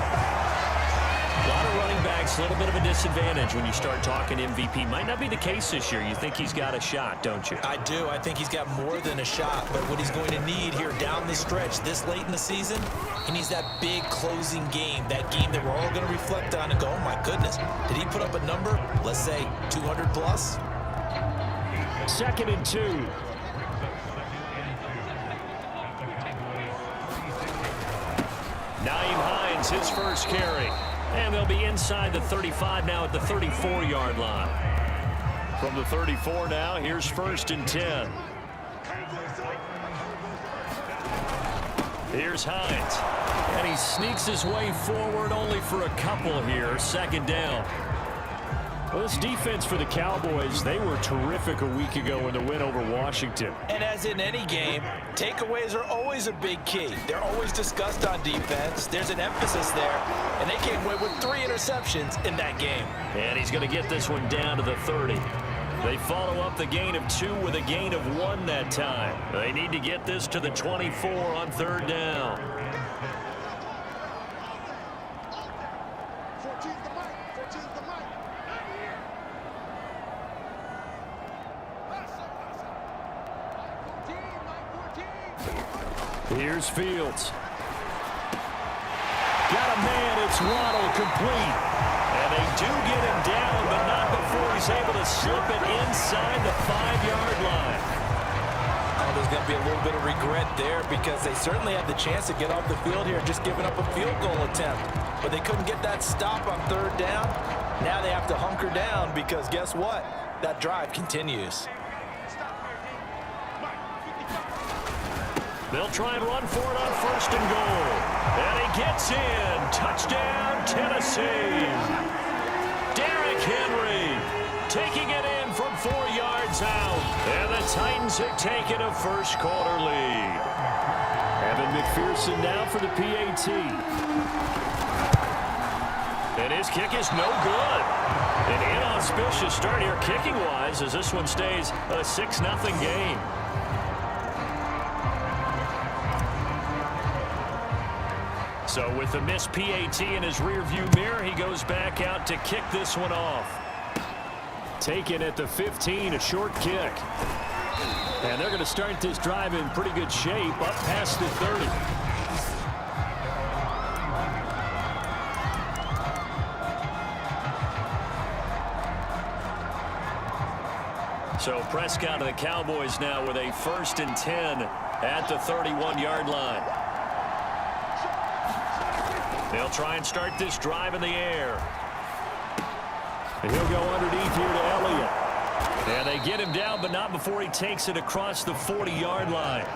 A lot of running backs, a little bit of a disadvantage when you start talking MVP. Might not be the case this year. You think he's got a shot, don't you? I do. I think he's got more than a shot. But what he's going to need here down the stretch this late in the season, he needs that big closing game, that game that we're all going to reflect on and go, oh, my goodness, did he put up a number, let's say, 200 plus? 2nd and 2. Nyheim Hines, his first carry. And they'll be inside the 35 now at the 34-yard line. From the 34 now, here's 1st and 10. Here's Hines. And he sneaks his way forward only for a couple here. 2nd down. Well, this defense for the Cowboys, they were terrific a week ago in the win over Washington. And as in any game, takeaways are always a big key. They're always discussed on defense. There's an emphasis there. And they came away with 3 interceptions in that game. And he's going to get this one down to the 30. They follow up the gain of 2 with a gain of 1 that time. They need to get this to the 24 on 3rd down. 14's the mic. 14's the mic. Here's Fields. Got a man, it's Waddle, complete. And they do get him down, but not before he's able to slip it inside the 5-yard line. Oh, there's going to be a little bit of regret there because they certainly had the chance to get off the field here, just giving up a field goal attempt. But they couldn't get that stop on 3rd down. Now they have to hunker down because guess what? That drive continues. They'll try and run for it on 1st and goal. And he gets in. Touchdown, Tennessee. Derrick Henry taking it in from 4 yards out. And the Titans have taken a first-quarter lead. Evan McPherson now for the PAT. And his kick is no good. An inauspicious start here kicking-wise as this one stays a 6-0 game. So with the missed PAT in his rearview mirror, he goes back out to kick this one off. Taken at the 15, a short kick. And they're going to start this drive in pretty good shape up past the 30. So Prescott and the Cowboys now with a 1st and 10 at the 31-yard line. They'll try and start this drive in the air. And he'll go underneath here to Elliott. And they get him down, but not before he takes it across the 40-yard line.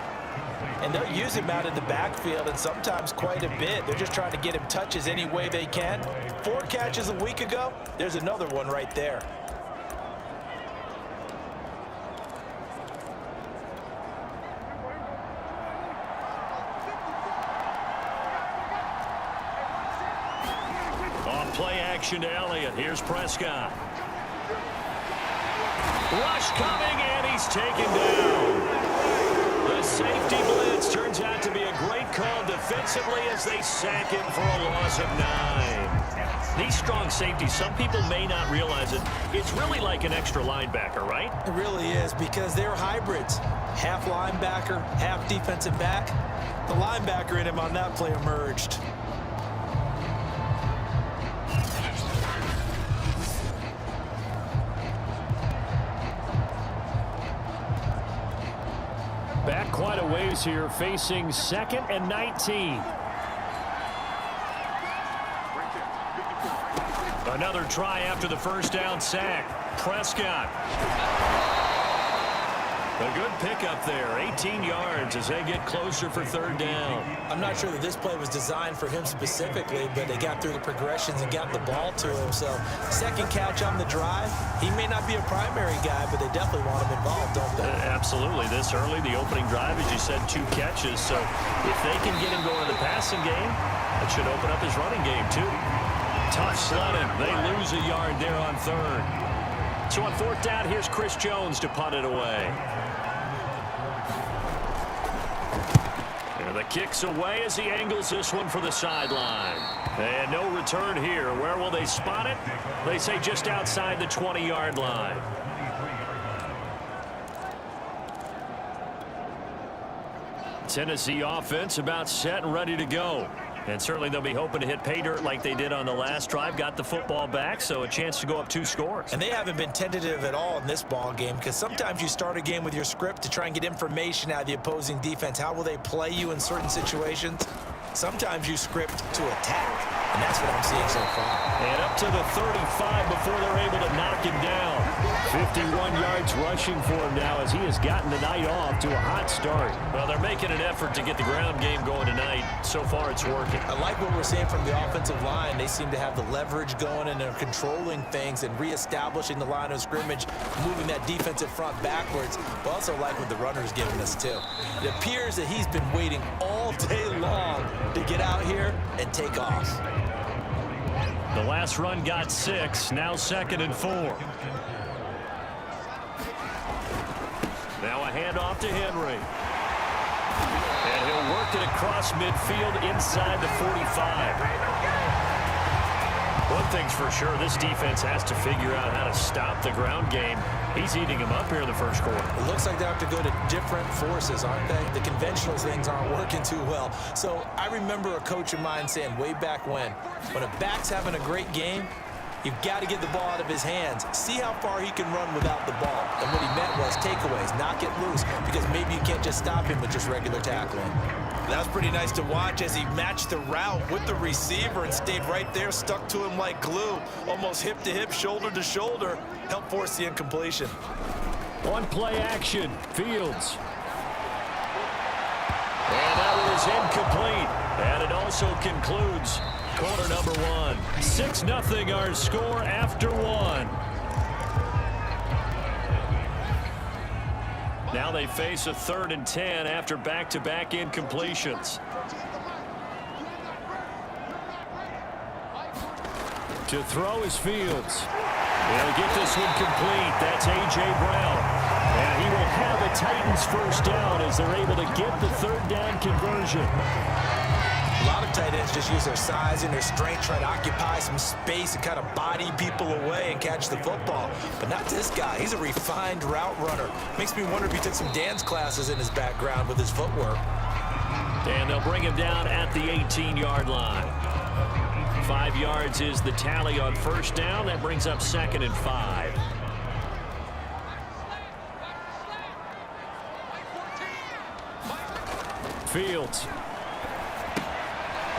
And they'll use him out in the backfield, and sometimes quite a bit. They're just trying to get him touches any way they can. 4 catches a week ago. There's another one right there. On play action to Elliott. Here's Prescott. Rush coming, and he's taken down. The safety blitz turns out to be a great call defensively as they sack him for a loss of 9. These strong safeties, some people may not realize it. It's really like an extra linebacker, right? It really is, because they're hybrids. Half linebacker, half defensive back. The linebacker in him on that play emerged. Back quite a ways here, facing 2nd and 19. Another try after the first down sack. Prescott. A good pickup there, 18 yards as they get closer for 3rd down. I'm not sure that this play was designed for him specifically, but they got through the progressions and got the ball to him. So, 2nd catch on the drive. He may not be a primary guy, but they definitely want him involved, don't they? Absolutely. This early, the opening drive, as you said, 2 catches. So, if they can get him going in the passing game, that should open up his running game, too. Tough sledding. They lose a yard there on 3rd. So, on 4th down, here's Chris Jones to punt it away. And the kick's away as he angles this one for the sideline. And no return here. Where will they spot it? They say just outside the 20-yard line. Tennessee offense about set and ready to go. And certainly they'll be hoping to hit pay dirt like they did on the last drive. Got the football back, so a chance to go up 2 scores. And they haven't been tentative at all in this ball game, because sometimes you start a game with your script to try and get information out of the opposing defense. How will they play you in certain situations? Sometimes you script to attack, and that's what I'm seeing so far. And up to the 35 before they're able to knock him down. 51 yards rushing for him now as he has gotten the night off to a hot start. Well, they're making an effort to get the ground game going tonight. So far, it's working. I like what we're seeing from the offensive line. They seem to have the leverage going, and they're controlling things and reestablishing the line of scrimmage, moving that defensive front backwards. But also like what the runner's giving us, too. It appears that he's been waiting all day long to get out here and take off. The last run got 6, now 2nd and 4. Now a handoff to Henry. And he'll work it across midfield inside the 45. One thing's for sure, this defense has to figure out how to stop the ground game. He's eating him up here in the first quarter. It looks like they have to go to different forces, aren't they? The conventional things aren't working too well. So I remember a coach of mine saying way back when a back's having a great game, you've got to get the ball out of his hands. See how far he can run without the ball. And what he meant was takeaways, knock it loose, because maybe you can't just stop him with just regular tackling. That was pretty nice to watch as he matched the route with the receiver and stayed right there, stuck to him like glue, almost hip to hip, shoulder to shoulder, helped force the incompletion. On play action, Fields. And that one is incomplete. And it also concludes quarter number 1. 6-0 our score after 1. Now they face a 3rd and 10 after back-to-back incompletions. To throw is Fields. They'll get this one complete. That's A.J. Brown. And he will have a Titans first down as they're able to get the 3rd down conversion. A lot of tight ends just use their size and their strength, try to occupy some space and kind of body people away and catch the football. But not this guy. He's a refined route runner. Makes me wonder if he took some dance classes in his background with his footwork. And they'll bring him down at the 18-yard line. 5 yards is the tally on first down. That brings up 2nd and 5. Fields.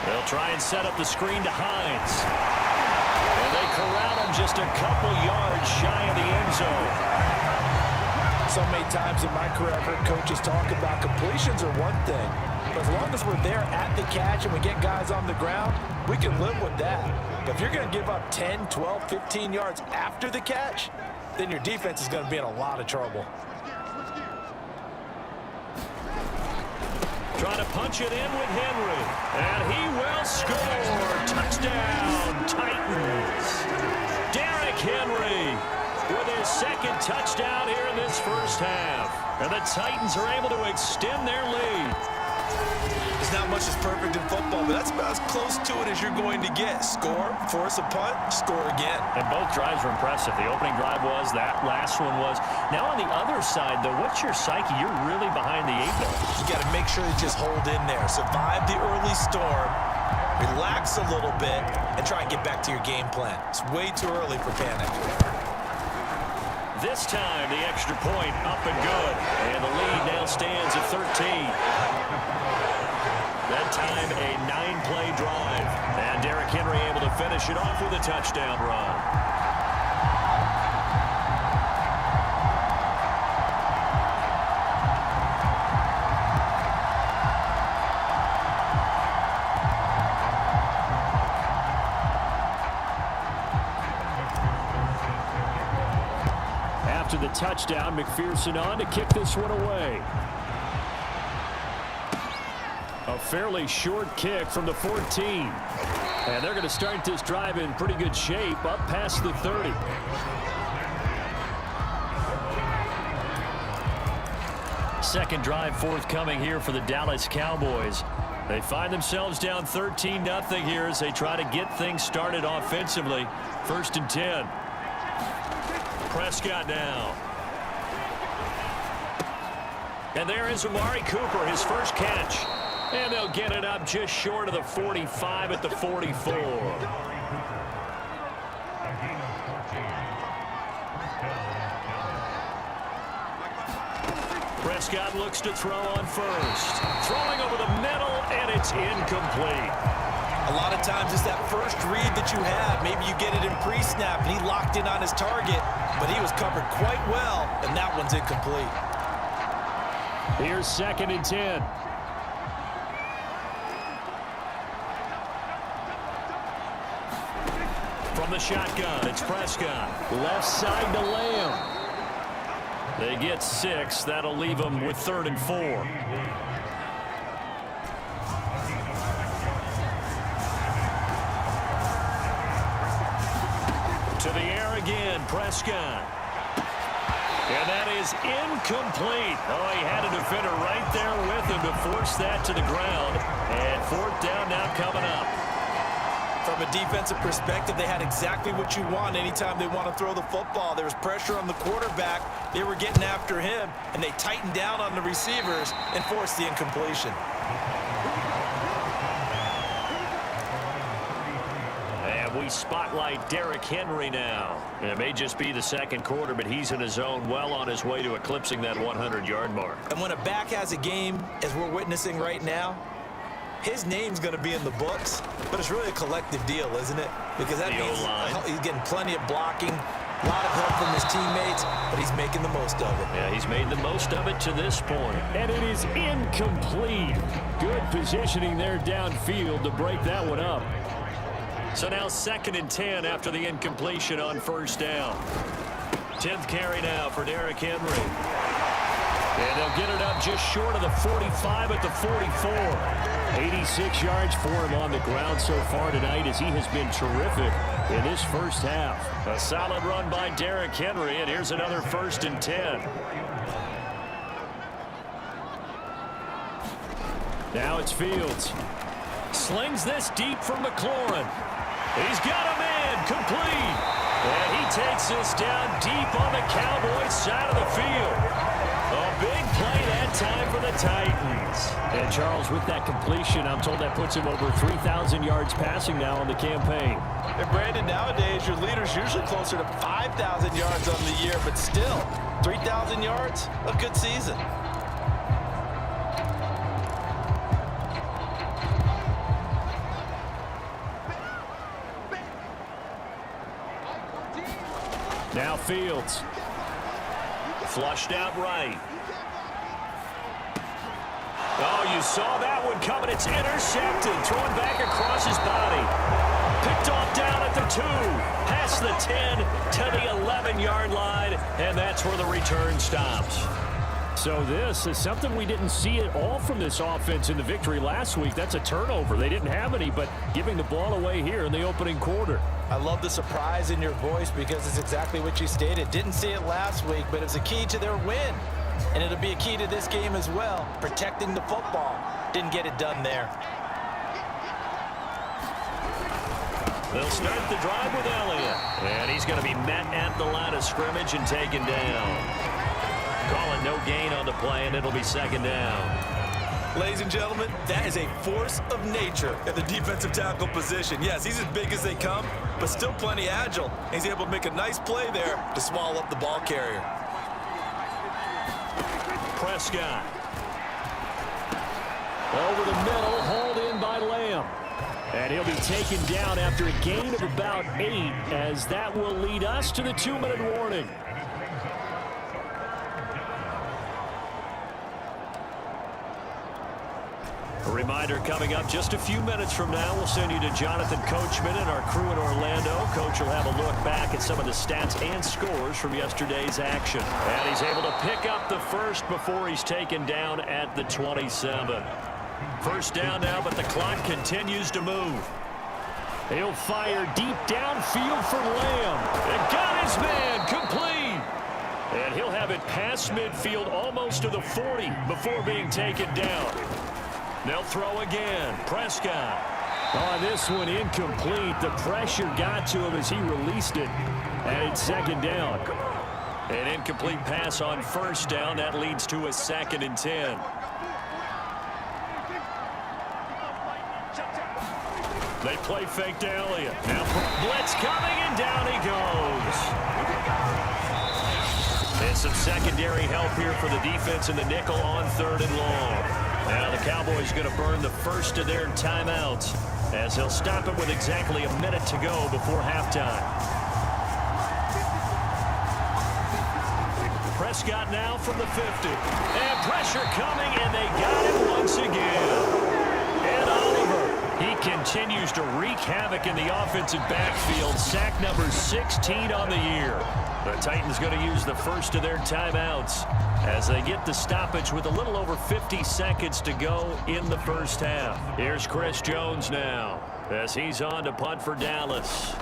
They'll try and set up the screen to Hines. And they corral him just a couple yards shy of the end zone. So many times in my career, I've heard coaches talk about completions are one thing. But as long as we're there at the catch and we get guys on the ground, we can live with that. But if you're going to give up 10, 12, 15 yards after the catch, then your defense is going to be in a lot of trouble. Trying to punch it in with Henry. And he will score. Touchdown, Titans. Derrick Henry with his second touchdown here in this first half. And the Titans are able to extend their lead. There's not much that's perfect in football, but that's about as close to it as you're going to get. Score, force a punt, score again. And both drives were impressive. The opening drive was, that last one was. Now on the other side, though, what's your psyche? You're really behind the 8 ball. You got to make sure you just hold in there. Survive the early storm, relax a little bit, and try and get back to your game plan. It's way too early for panic. This time, the extra point up and good. And the lead now stands at 13. That time, a 9-play drive. And Derrick Henry able to finish it off with a touchdown run. After the touchdown, McPherson on to kick this one away. A fairly short kick from the 14. And they're going to start this drive in pretty good shape, up past the 30. Second drive forthcoming here for the Dallas Cowboys. They find themselves down 13-0 here as they try to get things started offensively. 1st and 10. Prescott now. And there is Amari Cooper, his first catch. And they'll get it up just short of the 45 at the 44. Prescott looks to throw on first. Throwing over the middle, and it's incomplete. A lot of times it's that first read that you have. Maybe you get it in pre-snap, and he locked in on his target, but he was covered quite well, and that one's incomplete. Here's 2nd and 10. From the shotgun, it's Prescott. Left side to Lamb. They get 6. That'll leave them with 3rd and 4. To the air again, Prescott. And that is incomplete. Oh, he had a defender right there with him to force that to the ground. And 4th down now coming up. From a defensive perspective, they had exactly what you want anytime they want to throw the football. There was pressure on the quarterback. They were getting after him, and they tightened down on the receivers and forced the incompletion. And we spotlight Derrick Henry now. It may just be the 2nd quarter, but he's in his zone, well on his way to eclipsing that 100-yard mark. And when a back has a game, as we're witnessing right now, his name's going to be in the books, but it's really a collective deal, isn't it? Because that means he's getting plenty of blocking, a lot of help from his teammates, but he's making the most of it. Yeah, he's made the most of it to this point. And it is incomplete. Good positioning there downfield to break that one up. So now 2nd and 10 after the incompletion on 1st down. 10th carry now for Derrick Henry. And they'll get it up just short of the 45 at the 44. 86 yards for him on the ground so far tonight as he has been terrific in this first half. A solid run by Derrick Henry, and here's another 1st and 10. Now it's Fields. Slings this deep from McLaurin. He's got a man, complete. And he takes this down deep on the Cowboys side of the field. A big play that time for the Titans. And Charles, with that completion, I'm told that puts him over 3,000 yards passing now on the campaign. And Brandon, nowadays your leader's usually closer to 5,000 yards on the year, but still, 3,000 yards, a good season. Now Fields. Flushed out right. Oh, you saw that one coming. It's intercepted. Thrown back across his body. Picked off down at the 2. Past the 10 to the 11-yard line. And that's where the return stops. So this is something we didn't see at all from this offense in the victory last week. That's a turnover. They didn't have any, but giving the ball away here in the opening quarter. I love the surprise in your voice because it's exactly what you stated. Didn't see it last week, but it's a key to their win. And it'll be a key to this game as well, protecting the football. Didn't get it done there. They'll start the drive with Elliott. And he's going to be met at the line of scrimmage and taken down. Calling no gain on the play, and it'll be second down. Ladies and gentlemen, that is a force of nature at the defensive tackle position. Yes, he's as big as they come, but still plenty agile. He's able to make a nice play there to swallow up the ball carrier. Prescott. Over the middle, hauled in by Lamb. And he'll be taken down after a gain of about 8, as that will lead us to the 2-minute warning. A reminder coming up just a few minutes from now, we'll send you to Jonathan Coachman and our crew in Orlando. Coach will have a look back at some of the stats and scores from yesterday's action. And he's able to pick up the first before he's taken down at the 27. First down now, but the clock continues to move. He'll fire deep downfield for Lamb. And got his man complete. And he'll have it past midfield almost to the 40 before being taken down. They'll throw again. Prescott. On this one, incomplete. The pressure got to him as he released it. And it's second down. An incomplete pass on first down. That leads to a 2nd and 10. They play fake to Elliott. Now blitz coming, and down he goes. And some secondary help here for the defense in the nickel on 3rd and long. Now the Cowboys going to burn the first of their timeouts as they'll stop it with exactly a minute to go before halftime. Prescott now from the 50. And pressure coming, and they got him once again. And Oliver, he continues to wreak havoc in the offensive backfield. Sack number 16 on the year. The Titans going to use the first of their timeouts as they get the stoppage with a little over 50 seconds to go in the first half. Here's Chris Jones now as he's on to punt for Dallas.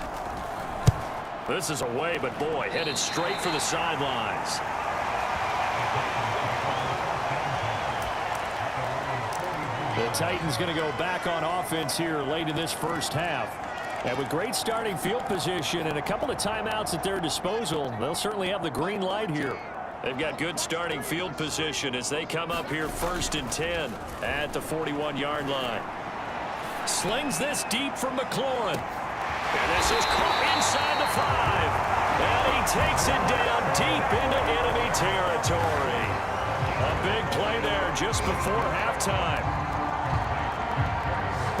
This is away, but boy, headed straight for the sidelines. The Titans going to go back on offense here late in this first half. And with great starting field position and a couple of timeouts at their disposal, they'll certainly have the green light here. They've got good starting field position as they come up here 1st and 10 at the 41-yard line. Slings this deep from McLaurin. And this is caught inside the 5. And he takes it down deep into enemy territory. A big play there just before halftime.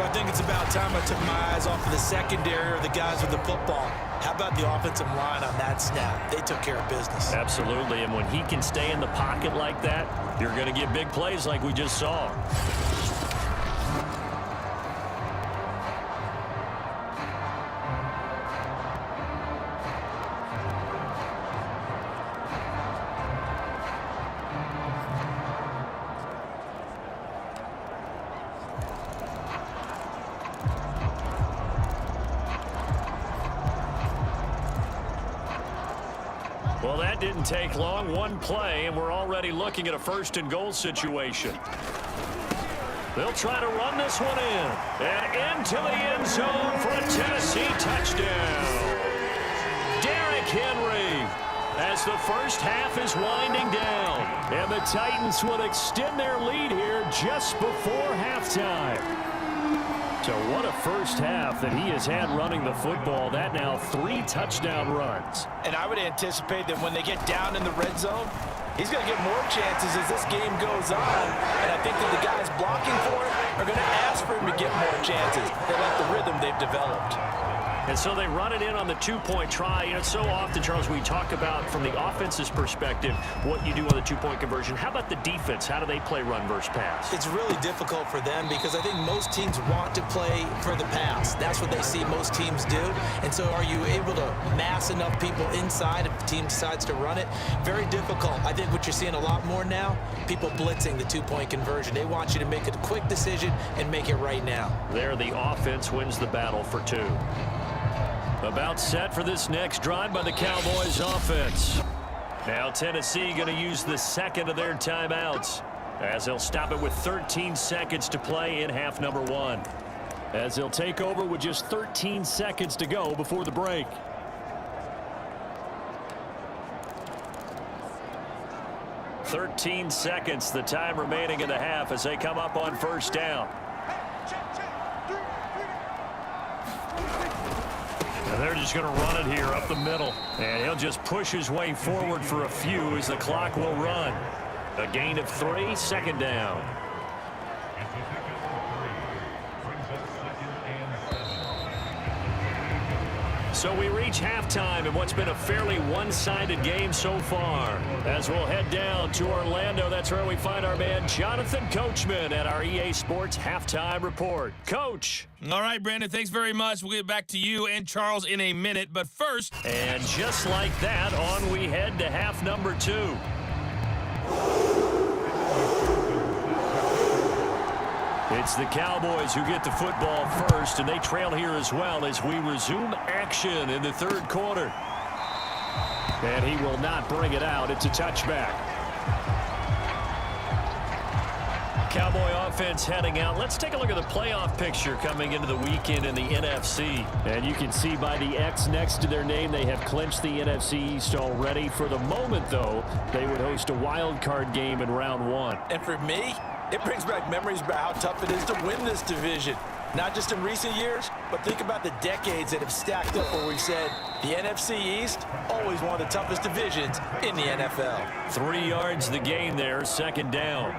I think it's about time I took my eyes off of the secondary or the guys with the football. How about the offensive line on that snap? They took care of business. Absolutely, and when he can stay in the pocket like that, you're going to get big plays like we just saw. Well, that didn't take long. One play, and we're already looking at a 1st and goal situation. They'll try to run this one in. And into the end zone for a Tennessee touchdown. Derrick Henry as the first half is winding down. And the Titans will extend their lead here just before halftime. So what a first half that he has had running the football. That now 3 touchdown runs. And I would anticipate that when they get down in the red zone, he's going to get more chances as this game goes on. And I think that the guys blocking for it are going to ask for him to get more chances. They like the rhythm they've developed. And so they run it in on the two-point try. You know, so often, Charles, we talk about from the offense's perspective what you do on the two-point conversion. How about the defense? How do they play run versus pass? It's really difficult for them because I think most teams want to play for the pass. That's what they see most teams do. And so are you able to mass enough people inside if the team decides to run it? Very difficult. I think what you're seeing a lot more now, people blitzing the two-point conversion. They want you to make a quick decision and make it right now. There, the offense wins the battle for two. About set for this next drive by the Cowboys offense. Now Tennessee going to use the second of their timeouts as they'll stop it with 13 seconds to play in half number one. As they'll take over with just 13 seconds to go before the break. "13 seconds, the time remaining in the half as they come up on first down. And they're just going to run it here up the middle. And he'll just push his way forward for a few as the clock will run. A gain of 3, second down. So we reach halftime in what's been a fairly one-sided game so far. As we'll head down to Orlando, that's where we find our man Jonathan Coachman at our EA Sports Halftime Report. Coach. All right, Brandon, thanks very much. We'll get back to you and Charles in a minute. But first, and just like that, on we head to half number 2. It's the Cowboys who get the football first, and they trail here as well as we resume action in the third quarter. And he will not bring it out. It's a touchback. Cowboy offense heading out. Let's take a look at the playoff picture coming into the weekend in the NFC. And you can see by the X next to their name, they have clinched the NFC East already. For the moment, though, they would host a wild card game in round 1. And for me, it brings back memories about how tough it is to win this division. Not just in recent years, but think about the decades that have stacked up where we've said the NFC East, always one of the toughest divisions in the NFL. 3 yards the gain there, second down.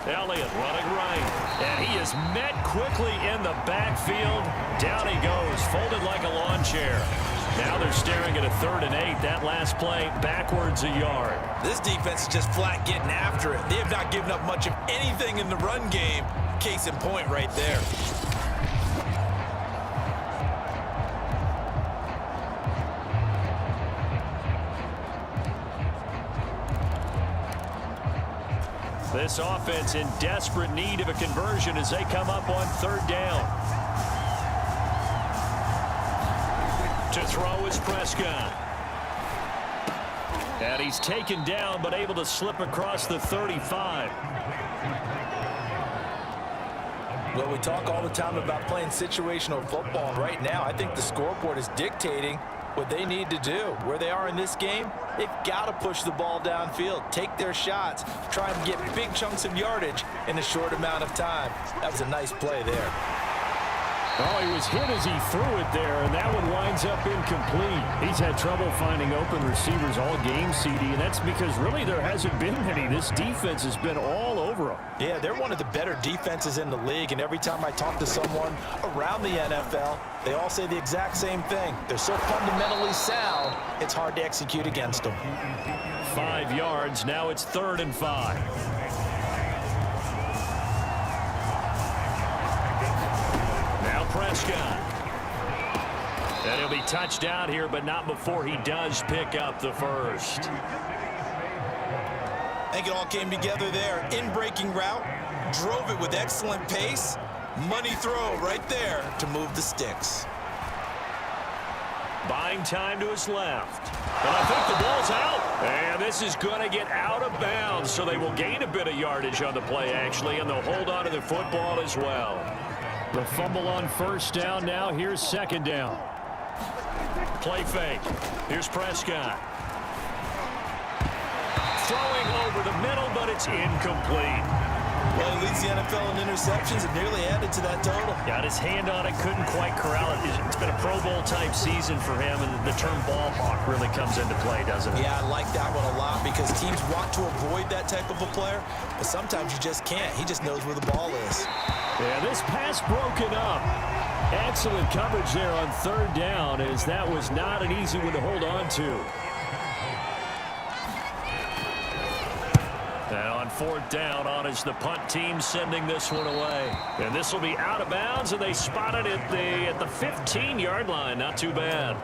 Elliott running right, and he is met quickly in the backfield. Down he goes, folded like a lawn chair. Now they're staring at a 3rd and 8. That last play, backwards a yard. This defense is just flat getting after it. They have not given up much of anything in the run game. Case in point right there. This offense in desperate need of a conversion as they come up on 3rd down. To throw is Prescott. And he's taken down but able to slip across the 35. Well, we talk all the time about playing situational football, and right now I think the scoreboard is dictating what they need to do. Where they are in this game, they've got to push the ball downfield, take their shots, try and get big chunks of yardage in a short amount of time. That was a nice play there. Oh, he was hit as he threw it there, and that one winds up incomplete. He's had trouble finding open receivers all game, CD, and that's because really there hasn't been any. This defense has been all over him. Yeah, they're one of the better defenses in the league, and every time I talk to someone around the NFL, they all say the exact same thing. They're so fundamentally sound, it's hard to execute against them. 5 yards, now it's 3rd and 5. Prescott. And he'll be touched down here, but not before he does pick up the first. I think it all came together there. In-breaking route, drove it with excellent pace. Money throw right there to move the sticks. Buying time to his left. And I think the ball's out. And this is going to get out of bounds, so they will gain a bit of yardage on the play, actually, and they'll hold on to the football as well. The fumble on first down. Now here's second down. Play fake. Here's Prescott. Throwing over the middle, but it's incomplete. Well, he leads the NFL in interceptions and nearly added to that total. Got his hand on it, couldn't quite corral it. It's been a Pro Bowl-type season for him, and the term ball hawk really comes into play, doesn't it? Yeah, I like that one a lot because teams want to avoid that type of a player, but sometimes you just can't. He just knows where the ball is. Yeah, this pass broken up. Excellent coverage there on third down, as that was not an easy one to hold on to. And on fourth down, on is the punt team sending this one away. And this will be out of bounds, and they spotted it at the 15-yard line. Not too bad.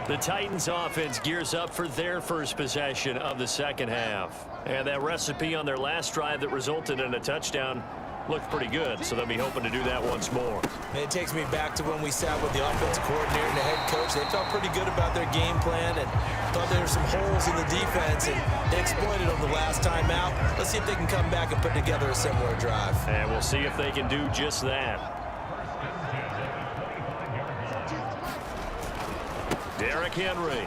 The Titans offense gears up for their first possession of the second half. And that recipe on their last drive that resulted in a touchdown looked pretty good, so they'll be hoping to do that once more. And it takes me back to when we sat with the offensive coordinator and the head coach. They felt pretty good about their game plan and thought there were some holes in the defense, and they exploited them the last time out. Let's see if they can come back and put together a similar drive. And we'll see if they can do just that. Derrick Henry.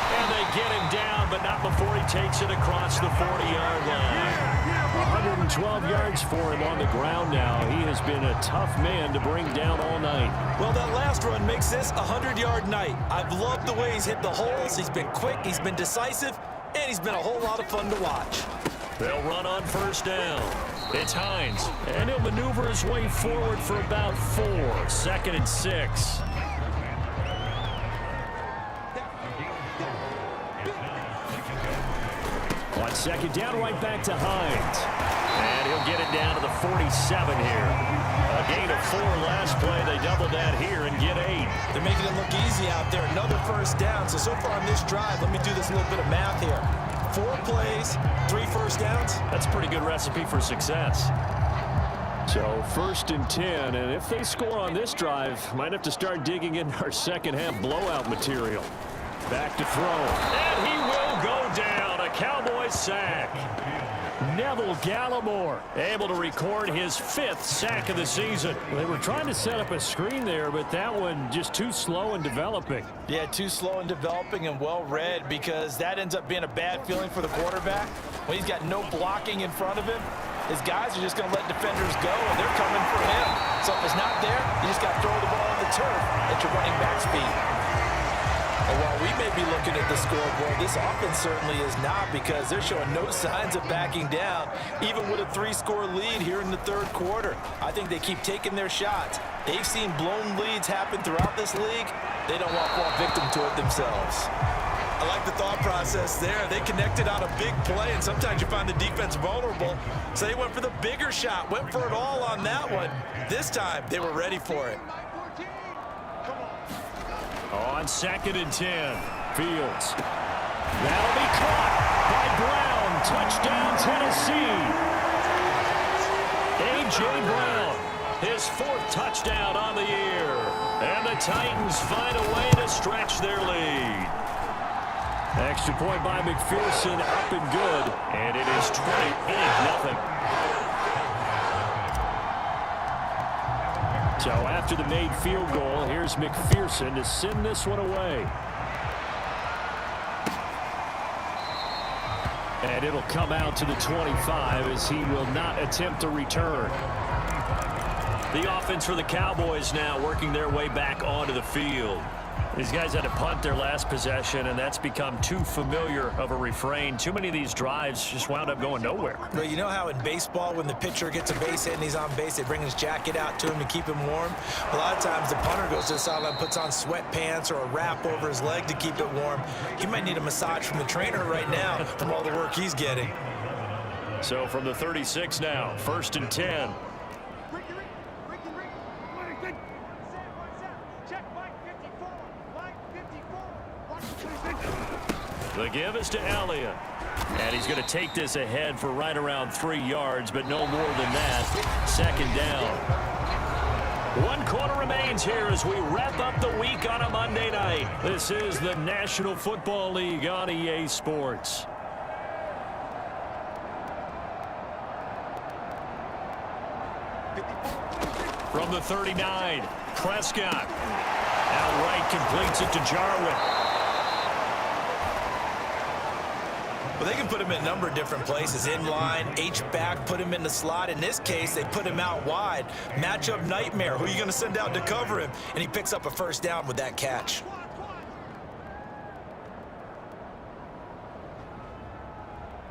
And they get him down, but not before he takes it across the 40-yard line. 112 yards for him on the ground now. He has been a tough man to bring down all night. Well, that last run makes this a 100-yard night. I've loved the way he's hit the holes. He's been quick, he's been decisive, and he's been a whole lot of fun to watch. They'll run on first down. It's Hines, and he'll maneuver his way forward for about 4. 2nd and 6. On second down, right back to Hines. And he'll get it down to the 47 here. A gain of 4 last play. They double that here and get 8. They're making it look easy out there. Another first down. So far on this drive, let me do this little bit of math here. 4 plays, 3 first downs. That's a pretty good recipe for success. So 1st and 10, and if they score on this drive, might have to start digging in our second half blowout material. Back to throw. And he will go down. A Cowboys sack. Neville Gallimore able to record his 5th sack of the season. They were trying to set up a screen there, but that one just too slow in developing. Yeah, too slow in developing and well read, because that ends up being a bad feeling for the quarterback. When he's got no blocking in front of him, his guys are just going to let defenders go, and they're coming for him. So if it's not there, you just got to throw the ball on the turf at your running back speed. And while we may be looking at the scoreboard, this offense certainly is not, because they're showing no signs of backing down, even with a 3-score lead here in the 3rd quarter. I think they keep taking their shots. They've seen blown leads happen throughout this league. They don't want to fall victim to it themselves. I like the thought process there. They connected on a big play, and sometimes you find the defense vulnerable. So they went for the bigger shot, went for it all on that one. This time, they were ready for it. On 2nd and 10, Fields. That'll be caught by Brown. Touchdown, Tennessee. A.J. Brown, his 4th touchdown on the year. And the Titans find a way to stretch their lead. Extra point by McPherson, up and good. And it is 28-0. So after the made field goal, here's McPherson to send this one away. And it'll come out to the 25 as he will not attempt to return. The offense for the Cowboys now working their way back onto the field. These guys had to punt their last possession, and that's become too familiar of a refrain. Too many of these drives just wound up going nowhere. Well, you know how in baseball, when the pitcher gets a base hit and he's on base, they bring his jacket out to him to keep him warm? A lot of times the punter goes to the sideline, puts on sweatpants or a wrap over his leg to keep it warm. He might need a massage from the trainer right now from all the work he's getting. So from the 36 now, 1st and 10. The give is to Elliott. And he's going to take this ahead for right around 3 yards, but no more than that. 2nd down. 1 quarter remains here as we wrap up the week on a Monday night. This is the National Football League on EA Sports. From the 39, Prescott. Outright completes it to Jarwin. Well, they can put him in a number of different places. In line, H-back, put him in the slot. In this case, they put him out wide. Matchup nightmare. Who are you going to send out to cover him? And he picks up a first down with that catch.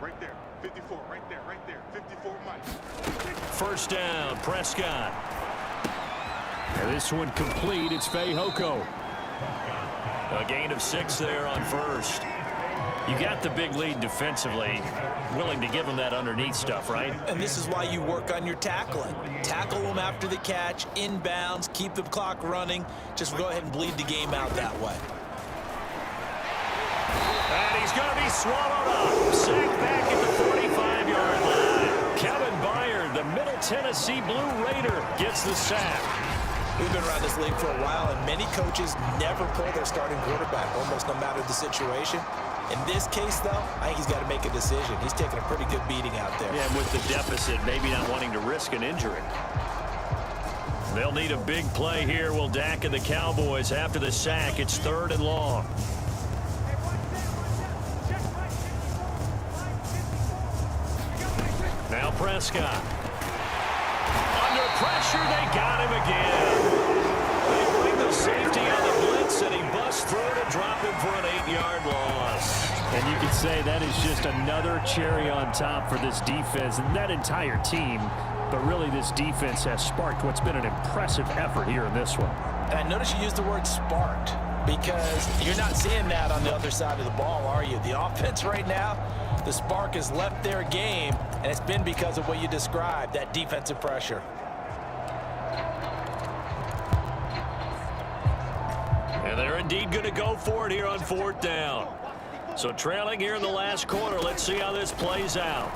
Right there, 54, right there, 54 Mike. First down, Prescott. And this one complete. It's Fehoko. A gain of 6 there on first. You got the big lead defensively. Willing to give them that underneath stuff, right? And this is why you work on your tackling. Tackle them after the catch, inbounds, keep the clock running. Just go ahead and bleed the game out that way. And he's going to be swallowed up. Sacked back at the 45-yard line. Kevin Byard, the Middle Tennessee Blue Raider, gets the sack. We've been around this league for a while, and many coaches never pull their starting quarterback, almost no matter the situation. In this case, though, I think he's got to make a decision. He's taking a pretty good beating out there. Yeah, with the deficit, maybe not wanting to risk an injury. They'll need a big play here, will Dak and the Cowboys. After the sack, it's 3rd and long. Now Prescott. Under pressure, they got him again. They bring the safety on the blitz, and he busts through to drop him for an 8-yard loss. And you could say that is just another cherry on top for this defense and that entire team. But really, this defense has sparked what's been an impressive effort here in this one. And I notice you used the word sparked because you're not seeing that on the other side of the ball, are you? The offense right now, the spark has left their game, and it's been because of what you described, that defensive pressure. And they're indeed going to go for it here on 4th down. So trailing here in the last quarter. Let's see how this plays out.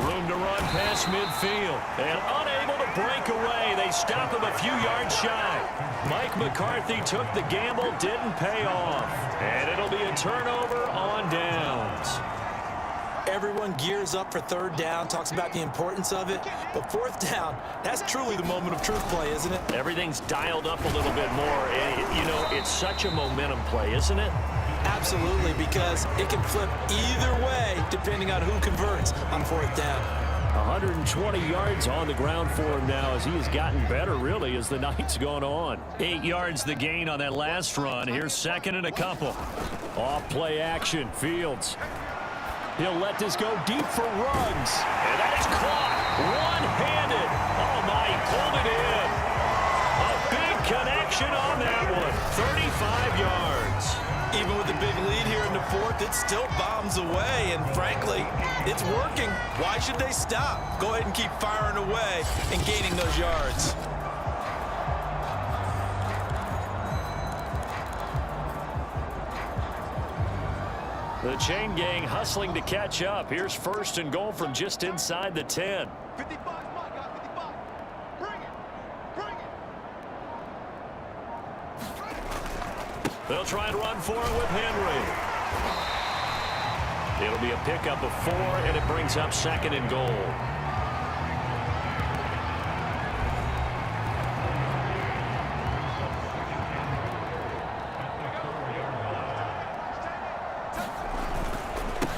Room to run past midfield. And unable to break away. They stop him a few yards shy. Mike McCarthy took the gamble, didn't pay off. And it'll be a turnover on downs. Everyone gears up for 3rd down, talks about the importance of it. But 4th down, that's truly the moment of truth play, isn't it? Everything's dialed up a little bit more. You know, it's such a momentum play, isn't it? Absolutely, because it can flip either way depending on who converts on 4th down. 120 yards on the ground for him now as he has gotten better, really, as the night's gone on. 8 yards the gain on that last run. Here's 2nd and a couple. Off play action, Fields. He'll let this go deep for Ruggs. And that is caught one-handed. Oh, my, he pulled it in. A big connection on that one. 35 yards. Even with the big lead here in the 4th, it still bombs away, and frankly, it's working. Why should they stop? Go ahead and keep firing away and gaining those yards. The chain gang hustling to catch up. Here's 1st and goal from just inside the 10. 55 Mike, got 55. Bring it, bring it. They'll try and run for it with Henry. It'll be a pickup of 4, and it brings up 2nd and goal.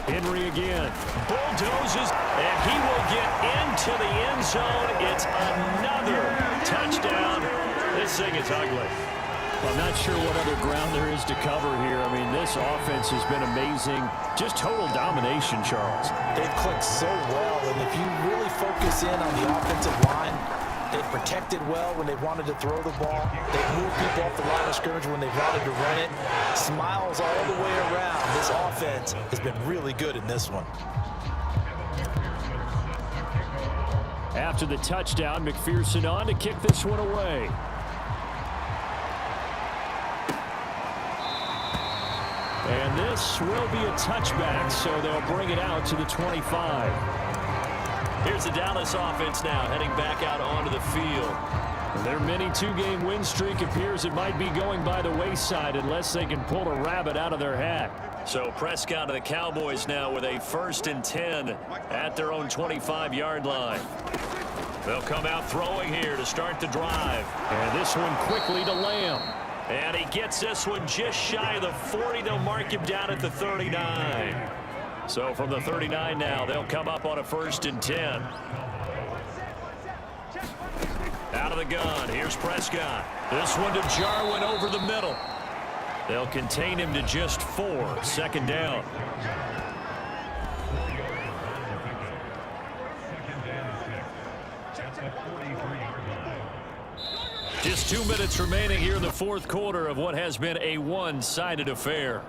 Henry again. Bulldozes, and he will get into the end zone. It's another touchdown. This thing is ugly. I'm not sure what other ground there is to cover here. I mean, this offense has been amazing. Just total domination, Charles. They've clicked so well, and if you really focus in on the offensive line, they've protected well when they wanted to throw the ball. They've moved people off the line of scrimmage when they wanted to run it. Smiles all the way around. This offense has been really good in this one. After the touchdown, McPherson on to kick this one away. And this will be a touchback, so they'll bring it out to the 25. Here's the Dallas offense now heading back out onto the field. Their mini 2-game win streak appears it might be going by the wayside unless they can pull a rabbit out of their hat. So Prescott of the Cowboys now with a 1st and 10 at their own 25-yard line. They'll come out throwing here to start the drive. And this one quickly to Lamb. And he gets this one just shy of the 40. They'll mark him down at the 39. So from the 39 now, they'll come up on a 1st and 10. Out of the gun, here's Prescott. This one to Jarwin over the middle. They'll contain him to just 4. 2nd down. Just 2 minutes remaining here in the 4th quarter of what has been a one-sided affair.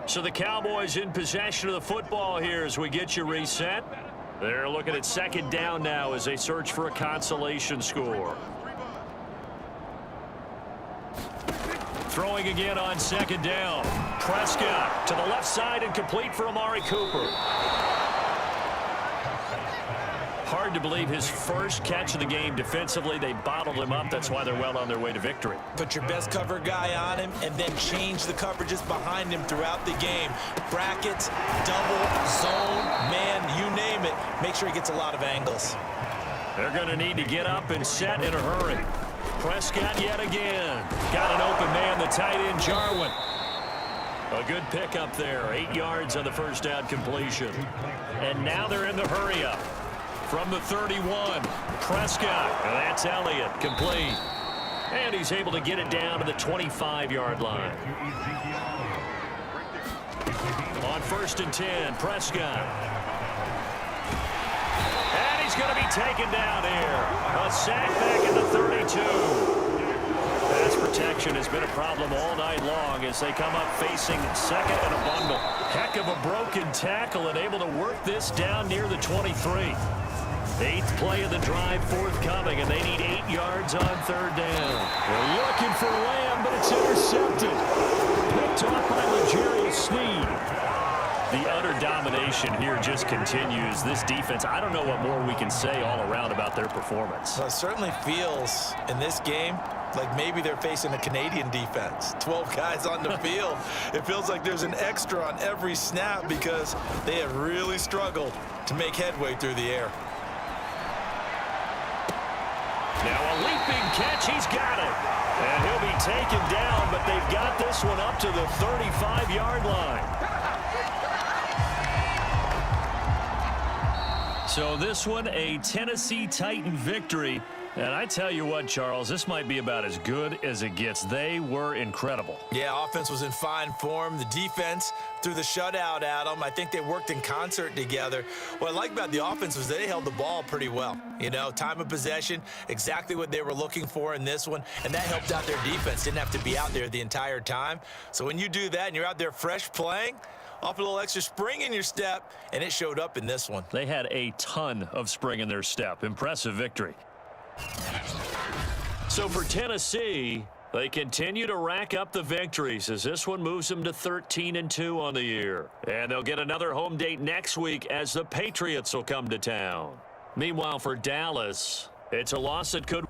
So the Cowboys in possession of the football here as we get you reset. They're looking at 2nd down now as they search for a consolation score. Throwing again on 2nd down. Prescott to the left side and complete for Amari Cooper. Hard to believe his first catch of the game defensively. They bottled him up. That's why they're well on their way to victory. Put your best cover guy on him and then change the coverages behind him throughout the game. Brackets, double, zone, man, you name it. Make sure he gets a lot of angles. They're going to need to get up and set in a hurry. Prescott yet again. Got an open man, the tight end, Jarwin. A good pickup there. 8 yards on the first down completion. And now they're in the hurry up. From the 31, Prescott. That's Elliott, complete. And he's able to get it down to the 25-yard line. On 1st and 10, Prescott. And he's going to be taken down here. A sack back at the 32. Pass protection has been a problem all night long as they come up facing 2nd and a bundle. Heck of a broken tackle and able to work this down near the 23. 8th play of the drive forthcoming, and they need 8 yards on 3rd down. They're looking for Lamb, but it's intercepted. Picked off by L'Jarius Sneed. The utter domination here just continues. This defense, I don't know what more we can say all around about their performance. Well, it certainly feels in this game like maybe they're facing a Canadian defense. 12 guys on the field. It feels like there's an extra on every snap because they have really struggled to make headway through the air. Now a leaping catch, he's got it. And he'll be taken down, but they've got this one up to the 35-yard line. So this one, a Tennessee Titan victory. And I tell you what, Charles, this might be about as good as it gets. They were incredible. Yeah, offense was in fine form. The defense threw the shutout at them. I think they worked in concert together. What I like about the offense was they held the ball pretty well. You know, time of possession, exactly what they were looking for in this one, and that helped out their defense. Didn't have to be out there the entire time. So when you do that and you're out there fresh playing, off a little extra spring in your step, and it showed up in this one. They had a ton of spring in their step. Impressive victory. So for Tennessee, they continue to rack up the victories as this one moves them to 13-2 on the year. And they'll get another home date next week as the Patriots will come to town. Meanwhile, for Dallas, it's a loss that could